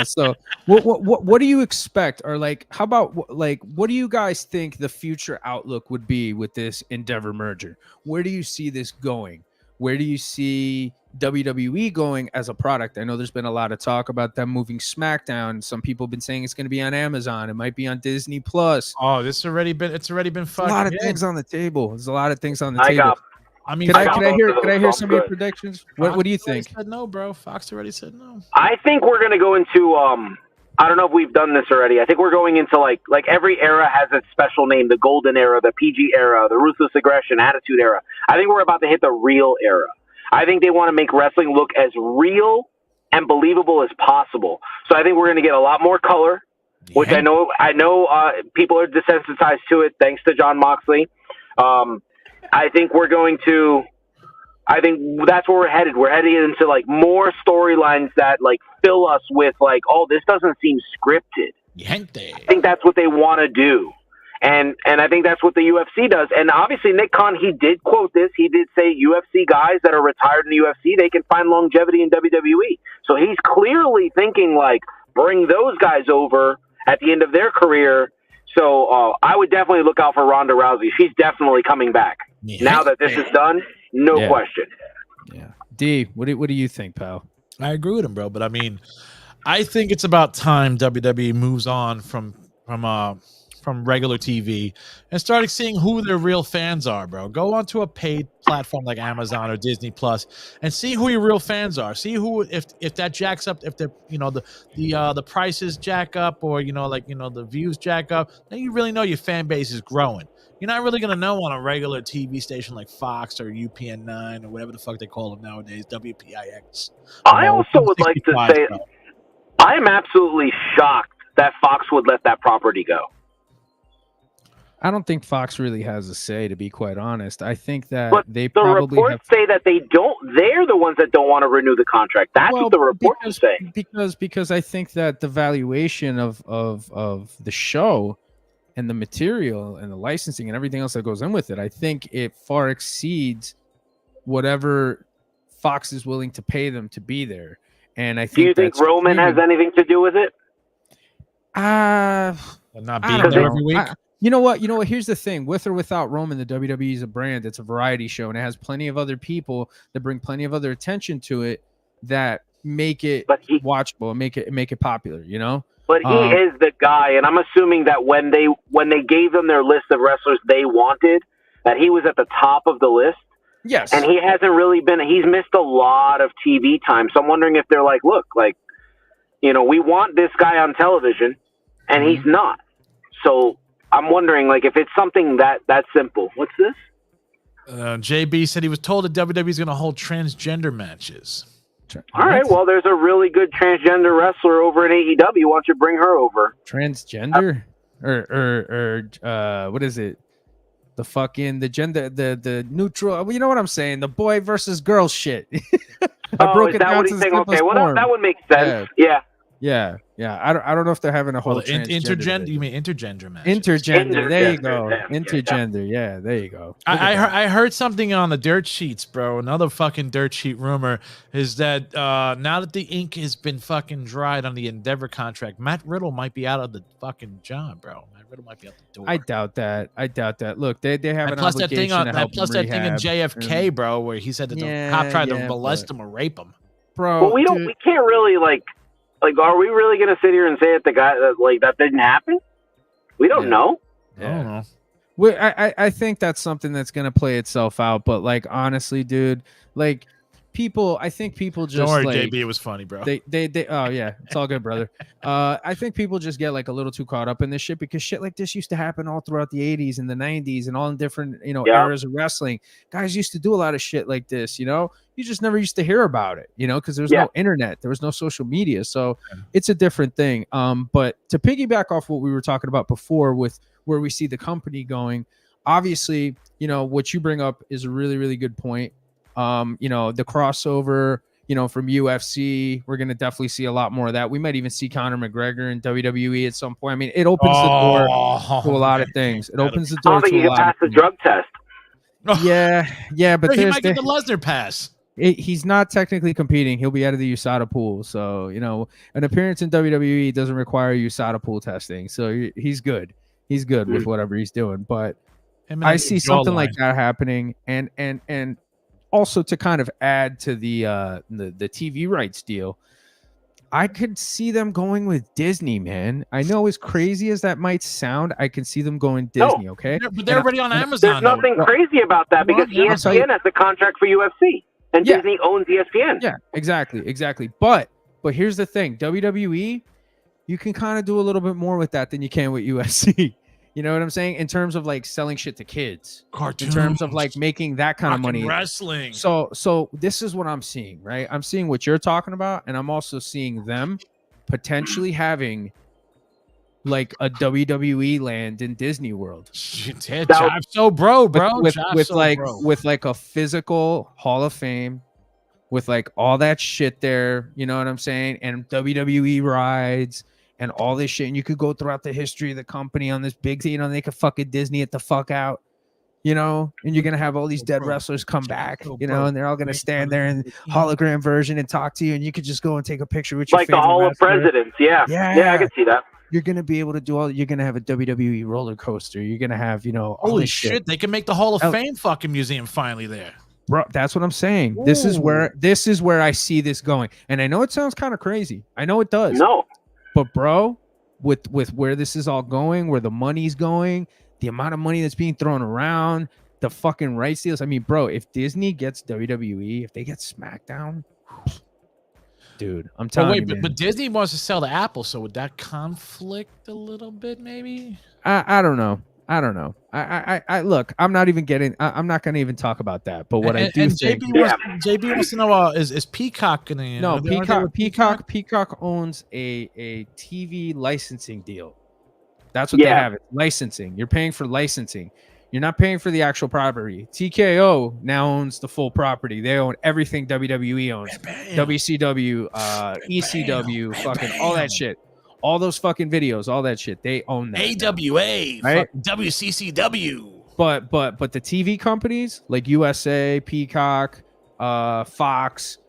So what do you expect? Or like, how about what do you guys think the future outlook would be with this Endeavor merger? Where do you see this going? Where do you see WWE going as a product? I know there's been a lot of talk about them moving SmackDown. Some people have been saying it's going to be on Amazon. It might be on Disney Plus. Oh, it's already been fucking. A lot of things on the table. There's a lot of things on the table. Can I hear some of your predictions? What do you think? Said no, bro. Fox already said no. I think we're going to go into I don't know if we've done this already. I think we're going into like every era has its special name: the Golden Era, the PG era, the Ruthless Aggression, Attitude Era. I think we're about to hit the real era. I think they want to make wrestling look as real and believable as possible. So I think we're going to get a lot more color, which I know people are desensitized to it thanks to Jon Moxley. I think that's where we're headed. We're heading into like more storylines that like fill us with like, oh, this doesn't seem scripted. Gente. I think that's what they want to do. And I think that's what the UFC does. And obviously Nick Kahn, he did quote this. He did say UFC guys that are retired in the UFC, they can find longevity in WWE. So he's clearly thinking like, bring those guys over at the end of their career So I would definitely look out for Ronda Rousey. She's definitely coming back. Yeah. Now that this is done, no question. Yeah. D, what do you think, pal? I agree with him, bro. But I mean, I think it's about time WWE moves on from regular TV and started seeing who their real fans are, bro. Go onto a paid platform like Amazon or Disney Plus and see who your real fans are. See who, if that jacks up, if the prices jack up, or the views jack up, then you really know your fan base is growing. You're not really gonna know on a regular TV station like Fox or UPN9 or whatever the fuck they call them nowadays, WPIX. I also would like to say, I am absolutely shocked that Fox would let that property go. I don't think Fox really has a say, to be quite honest. I think that But they the probably reports say that they don't. They're the ones that don't want to renew the contract. That's what the reports are saying. Because I think that the valuation of the show and the material and the licensing and everything else that goes in with it, I think it far exceeds whatever Fox is willing to pay them to be there. And I think. Do you think Roman has anything to do with it? Not being there every week. You know what? Here's the thing. With or without Roman, the WWE is a brand. It's a variety show, and it has plenty of other people that bring plenty of other attention to it that make it watchable and make it popular. But he is the guy, and I'm assuming that when they gave them their list of wrestlers they wanted, that he was at the top of the list. Yes. And he hasn't really been. He's missed a lot of TV time. So I'm wondering if they're like, look, we want this guy on television, and he's not. So I'm wondering, if it's something that simple. What's this? JB said he was told that WWE is going to hold transgender matches. All right. Well, there's a really good transgender wrestler over in AEW. Why don't you bring her over? Transgender or what is it? The fucking the gender the neutral. You know what I'm saying? The boy versus girl shit. I broke it down to saying? Okay. Well, that would make sense. Yeah. I don't know if they're having a whole intergender. You mean intergender match? Intergender. There you go. Intergender. Yeah, there you go. I heard something on the dirt sheets, bro. Another fucking dirt sheet rumor is that now that the ink has been fucking dried on the Endeavor contract, Matt Riddle might be out of the fucking job, bro. Matt Riddle might be out the door. I doubt that. Look, they have an plus obligation to help plus that thing in JFK, bro, where he said that the cop tried to molest him or rape him. Bro, well, we can't really are we really going to sit here and say that the guy that didn't happen? We don't know. I don't know. Well, I think that's something that's going to play itself out. But honestly, dude, I think people just don't worry, JB, it was funny, bro. They oh yeah, it's all good, brother. I think people just get a little too caught up in this shit because shit like this used to happen all throughout the 80s and the 90s and all in different eras of wrestling. Guys used to do a lot of shit like this, you just never used to hear about it, because there was no internet, there was no social media, so it's a different thing. But to piggyback off what we were talking about before with where we see the company going, obviously, what you bring up is a really, really good point. The crossover, from UFC, we're going to definitely see a lot more of that. We might even see Conor McGregor in WWE at some point. I mean, it opens the door to a lot of things. It opens the door to a lot pass the drug test. Yeah, but he might get the Lesnar pass. He's not technically competing. He'll be out of the USADA pool. So, an appearance in WWE doesn't require USADA pool testing. So he's good. He's good with whatever he's doing. But I see something like that happening. And also to kind of add to the TV rights deal, I could see them going with Disney, man. I know as crazy as that might sound, I can see them going Disney, okay? But they're already on Amazon. There's nothing crazy about that because ESPN has the contract for UFC. And Disney owns ESPN. Yeah, exactly. But here's the thing. WWE, you can kind of do a little bit more with that than you can with UFC. You know what I'm saying? In terms of selling shit to kids. Cartoons. In terms of making that kind of money. Wrestling. So this is what I'm seeing, right? I'm seeing what you're talking about, and I'm also seeing them potentially having a WWE land in Disney World. Bro. With a physical Hall of Fame, with all that shit there, you know what I'm saying? And WWE rides and all this shit. And you could go throughout the history of the company on this big thing, they could fucking Disney it the fuck out, and you're going to have all these dead wrestlers come back, and they're all going to stand there in hologram version and talk to you. And you could just go and take a picture with your the Hall of Presidents. Yeah, I can see that. You're gonna be able to do all. You're gonna have a WWE roller coaster. You're gonna have, all Holy this shit! They can make the Hall of Oh. Fame fucking museum finally there. Bro, that's what I'm saying. This is where I see this going. And I know it sounds kind of crazy. I know it does. No. But bro, with where this is all going, where the money's going, the amount of money that's being thrown around, the fucking rights deals. I mean, bro, if Disney gets WWE, if they get SmackDown, dude, I'm telling you, man. But Disney wants to sell to Apple, so would that conflict a little bit, maybe? I don't know. I look, I'm not even getting. I'm not going to even talk about that. But what I do think, JB wants to know is Peacock gonna? No, Peacock owns a TV licensing deal. That's what they have. It's licensing. You're paying for licensing. You're not paying for the actual property. TKO now owns the full property. They own everything WWE owns. WCW, ECW, fucking all that shit. All those fucking videos, all that shit. They own that. AWA, right? WCCW. But the TV companies like USA, Peacock, Fox,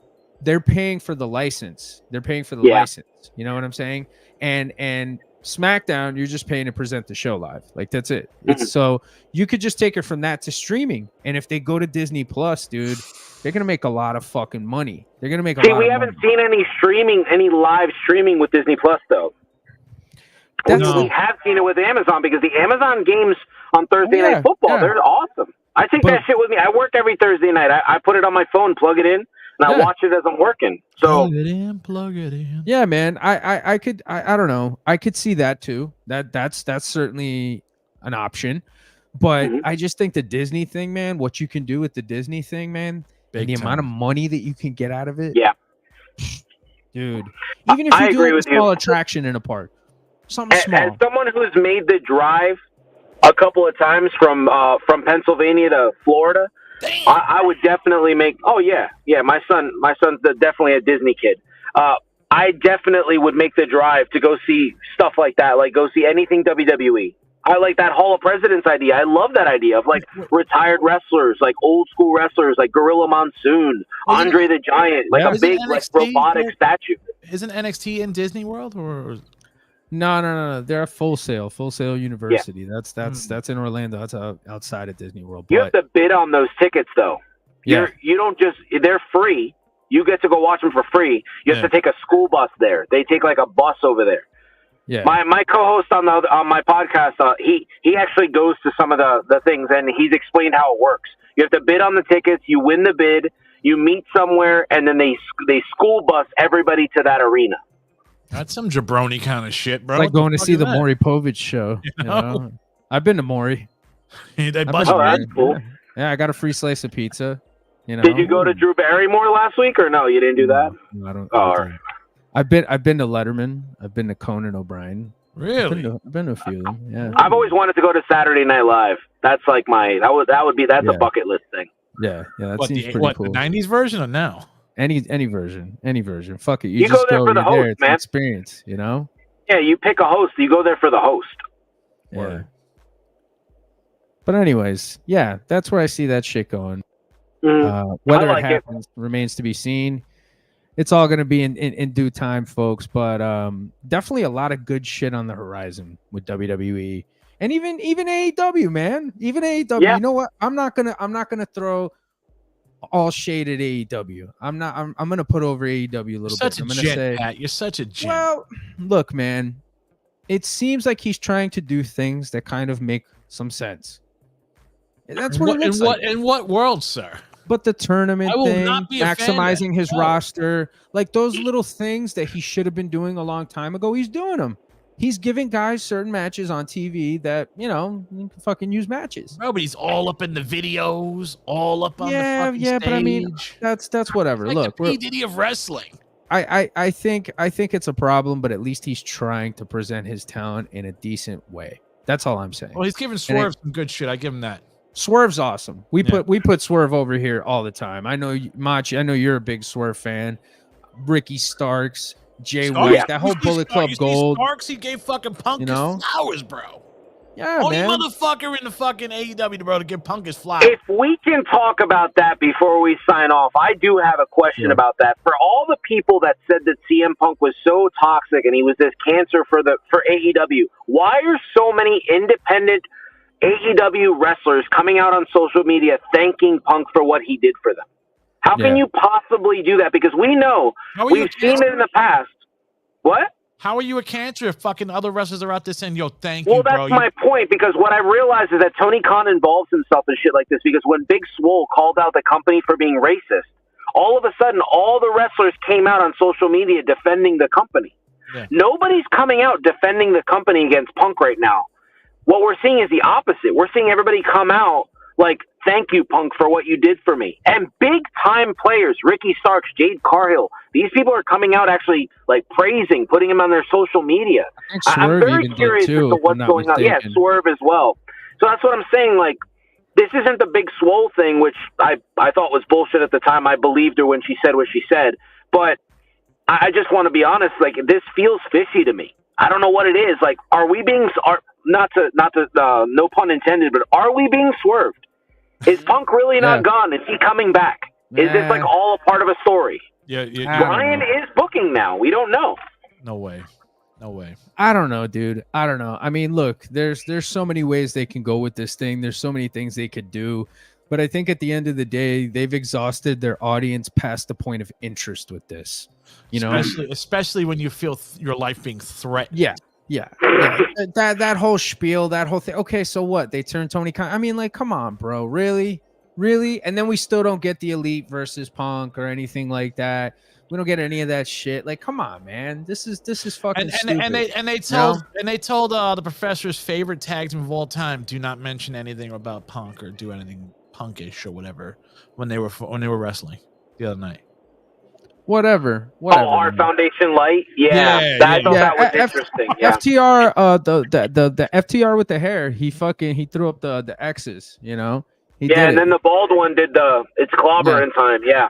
they're paying for the license. They're paying for the license. You know what I'm saying? And SmackDown, you're just paying to present the show live. Like that's it. It's so you could just take it from that to streaming. And if they go to Disney Plus, dude, they're gonna make a lot of fucking money. They're gonna make a lot. We haven't seen any live streaming with Disney Plus though. We have seen it with Amazon because the Amazon games on Thursday Night Football, they're awesome. I take that shit with me. I work every Thursday night. I put it on my phone, plug it in, and I watch it as I'm working. So plug it in. Yeah, man. I don't know. I could see that too. That's certainly an option. But I just think the Disney thing, man, what you can do with the Disney thing, man, and the amount of money that you can get out of it. Yeah. Dude. Even if you do a small attraction in a park. Something small. As someone who's made the drive a couple of times from Pennsylvania to Florida, I would definitely make. Oh yeah. My son's definitely a Disney kid. I definitely would make the drive to go see stuff like that, like go see anything WWE. I like that Hall of Presidents idea. I love that idea of like retired wrestlers, like old school wrestlers, like Gorilla Monsoon, Andre the Giant, like a big like robotic statue. Isn't NXT in Disney World or? No. They're a Full Sail University. Yeah. That's in Orlando. That's outside of Disney World. You have to bid on those tickets though. You don't just. They're free. You get to go watch them for free. You have to take a school bus there. They take like a bus over there. Yeah. My co-host on my podcast, he actually goes to some of the things and he's explained how it works. You have to bid on the tickets. You win the bid. You meet somewhere, and then they school bus everybody to that arena. That's some jabroni kind of shit, bro. It's like going to see the Maury Povich show. You know? I've been to Maury. That's cool. Yeah, I got a free slice of pizza. You know. Did you go to Drew Barrymore last week, or no? You didn't do that. No, I don't. All right. I've been to Letterman. I've been to Conan O'Brien. Really? I've been to a few of them. Yeah. I've always wanted to go to Saturday Night Live. That's like that's a bucket list thing. Yeah. That seems pretty cool. The 90s version or now? Any version. Fuck it. You just go there for the host, it's man. an experience, you know? Yeah, you pick a host. You go there for the host. Yeah. Word. But anyways, yeah, that's where I see that shit going. Whether it happens remains to be seen. It's all going to be in due time, folks. But definitely a lot of good shit on the horizon with WWE and even AEW, man. Even AEW. Yeah. You know what? I'm not gonna throw all shade at AEW. I'm gonna put over AEW a little bit. I'm gonna say, Pat. You're such a gent. Well, look, man. It seems like he's trying to do things that kind of make some sense. That's what it looks like. In what world, sir? But the tournament thing, maximizing his roster, like those little things that he should have been doing a long time ago, he's doing them. He's giving guys certain matches on TV that, you can fucking use matches. No, but he's all up in the videos, all up on the fucking stage. But I mean, that's whatever. Like look, the P. Diddy of wrestling. I think it's a problem, but at least he's trying to present his talent in a decent way. That's all I'm saying. Well, he's giving Swerve some good shit. I give him that. Swerve's awesome. We put Swerve over here all the time. I know Macho. I know you're a big Swerve fan. Ricky Starks, Jay White, that whole Bullet Club Gold. Starks, he gave fucking Punk his flowers, bro. Yeah, Only man. motherfucker in the fucking AEW, bro, to give Punk his flowers. If we can talk about that before we sign off, I do have a question about that. For all the people that said that CM Punk was so toxic and he was this cancer for AEW, why are so many independent AEW wrestlers coming out on social media thanking Punk for what he did for them? How can you possibly do that? Because we know, we've seen it in the past. What? How are you a cancer if fucking other wrestlers are out there saying, yo, thank you, bro? Well, that's my point, because what I realized is that Tony Khan involves himself in shit like this, because when Big Swole called out the company for being racist, all of a sudden, all the wrestlers came out on social media defending the company. Yeah. Nobody's coming out defending the company against Punk right now. What we're seeing is the opposite. We're seeing everybody come out like, thank you, Punk, for what you did for me. And big-time players, Ricky Starks, Jade Cargill, these people are coming out actually, like, praising, putting him on their social media. I'm very curious as to what's going on. Yeah, Swerve as well. So that's what I'm saying. Like, this isn't the Big Swole thing, which I thought was bullshit at the time. I believed her when she said what she said. But I just want to be honest. Like, this feels fishy to me. I don't know what it is. Like, are we being not to no pun intended, but are we being swerved? Is Punk really not gone? Is he coming back? Is this like all a part of a story? Yeah, Bryan is booking now. We don't know. No way. I don't know, dude. I don't know. I mean, look, there's so many ways they can go with this thing. There's so many things they could do. But I think at the end of the day, they've exhausted their audience past the point of interest with this. You know, especially when you feel your life being threatened. Yeah. That whole spiel, that whole thing. Okay, so what? They turned Tony Khan. I mean, like, come on, bro. Really? And then we still don't get the Elite versus Punk or anything like that. We don't get any of that shit. Like, come on, man. This is fucking stupid. And they told the Professor's favorite tag team of all time, do not mention anything about Punk or do anything punkish or whatever when they were wrestling the other night. Whatever. Oh, our Foundation Light. I thought that was interesting. FTR, the FTR with the hair. He threw up the X's. You know. And then the bald one did it's clobber in time. Yeah,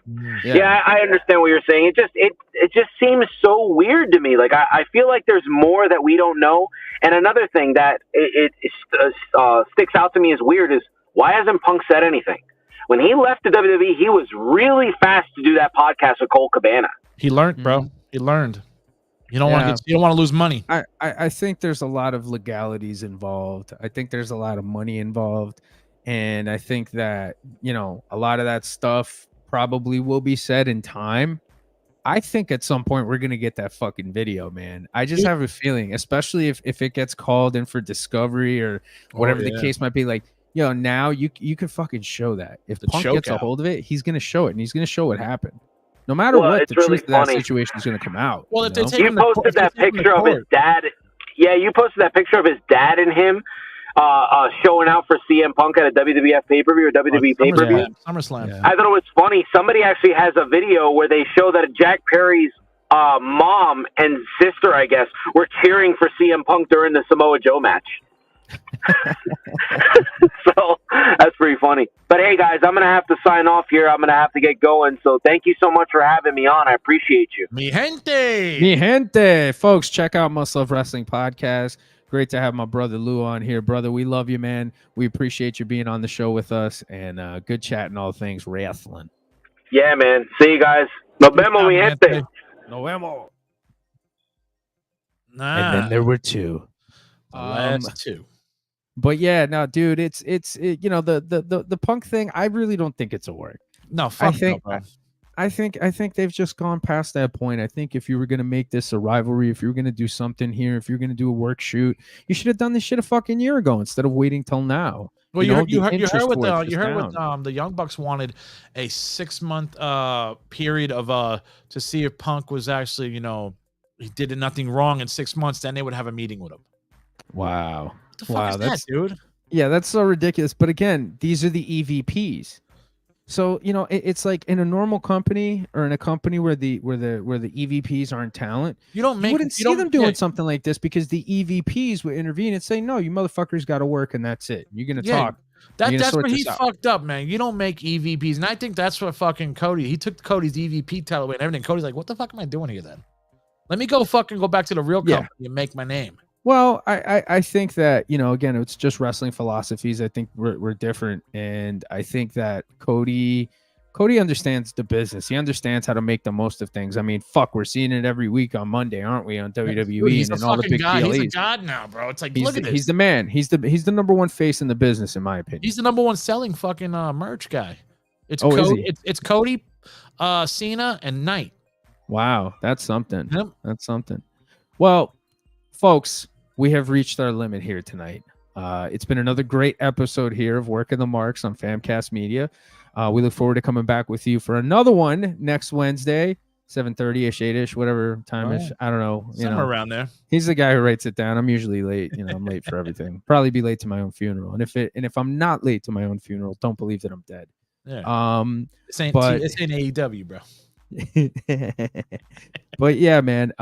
I understand what you're saying. It just seems so weird to me. Like I feel like there's more that we don't know. And another thing that it sticks out to me as weird is why hasn't Punk said anything? When he left the WWE, he was really fast to do that podcast with Cole Cabana. He learned, bro. He learned. You don't want to lose money. I think there's a lot of legalities involved. I think there's a lot of money involved. And I think that, you know, a lot of that stuff probably will be said in time. I think at some point we're going to get that fucking video, man. I just have a feeling, especially if it gets called in for discovery or whatever the case might be. Like, yo, now you can fucking show that. If Punk gets a hold of it, he's going to show it, and he's going to show what happened. No matter what, the truth of that situation is going to come out. Well, if they take you posted that picture of his dad. Yeah, you posted that picture of his dad and him showing out for CM Punk at a WWF pay-per-view or WWE pay-per-view. SummerSlam. Yeah. I thought it was funny. Somebody actually has a video where they show that Jack Perry's mom and sister, I guess, were cheering for CM Punk during the Samoa Joe match. So that's pretty funny. But hey, guys, I'm going to have to sign off here. I'm going to have to get going. So thank you so much for having me on. I appreciate you. Mi gente. Folks, check out Must Love Wrestling Podcast. Great to have my brother Lou on here. Brother, we love you, man. We appreciate you being on the show with us, and good chatting all things wrestling. Yeah, man. See you guys. Nos vemos, mi gente. Nos vemos. And then there were two. The last two. But yeah, no, dude, it's you know, the Punk thing, I really don't think it's a work. No, fuck no, bro. I think they've just gone past that point. I think if you were going to make this a rivalry, if you were going to do something here, if you're going to do a work shoot, you should have done this shit a fucking year ago instead of waiting till now. Well, you heard what the Young Bucks wanted a 6-month period of to see if Punk was actually, you know, he did nothing wrong in 6 months. Then they would have a meeting with him. Wow. What the fuck is that, dude? Yeah, that's so ridiculous. But again, these are the EVPs. So, you know, it's like in a normal company or in a company where the EVPs aren't talent, you wouldn't see them doing something like this because the EVPs would intervene and say, no, you motherfuckers got to work and that's it. You're going to talk. That's where he fucked up, man. You don't make EVPs. And I think that's what fucking Cody, he took Cody's EVP title away and everything. Cody's like, what the fuck am I doing here then? Let me go back to the real company and make my name. Well, I think that, again, it's just wrestling philosophies. I think we're different. And I think that Cody understands the business. He understands how to make the most of things. I mean, fuck, we're seeing it every week on Monday, aren't we, on WWE? Dude, he's and a all the fucking big god. PLEs. He's a god now, bro. It's like, look at this. He's the man. He's the number one face in the business, in my opinion. He's the number one selling fucking merch guy. It's is Cody. he? It's Cody, Cena, and Knight. Wow, that's something. Yep. That's something. Well, folks, we have reached our limit here tonight. It's been another great episode here of Working the Marks on Famcast Media. We look forward to coming back with you for another one next Wednesday, 7:30-ish, 8-ish, whatever time-ish. I don't know. Somewhere around there. He's the guy who writes it down. I'm usually late. I'm late for everything. Probably be late to my own funeral. And if I'm not late to my own funeral, don't believe that I'm dead. Yeah. This ain't AEW, bro. But yeah, man,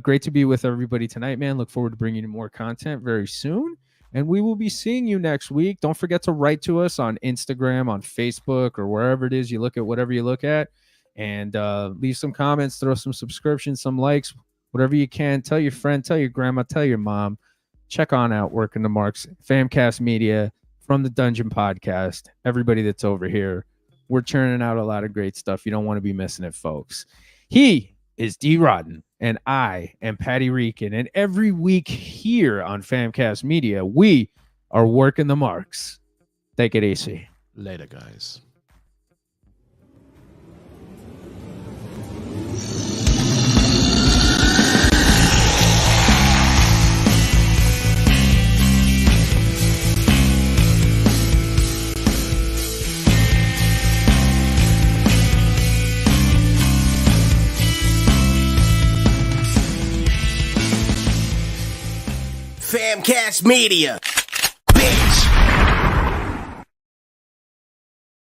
great to be with everybody tonight, man. Look forward to bringing you more content very soon, and we will be seeing you next week. Don't forget to write to us on Instagram, on Facebook, or wherever it is you look at, whatever you look at, and leave some comments, throw some subscriptions, some likes, whatever you can. Tell your friend, tell your grandma, tell your mom. Check on out Working the Marks, Famcast Media, from the Dungeon Podcast. Everybody that's over here, we're churning out a lot of great stuff. You don't want to be missing it, folks. He is Dee Rotten, and I am Patty Reekin. And every week here on Famcast Media, we are Working the Marks. Take it easy. Later, guys. Famcast Media.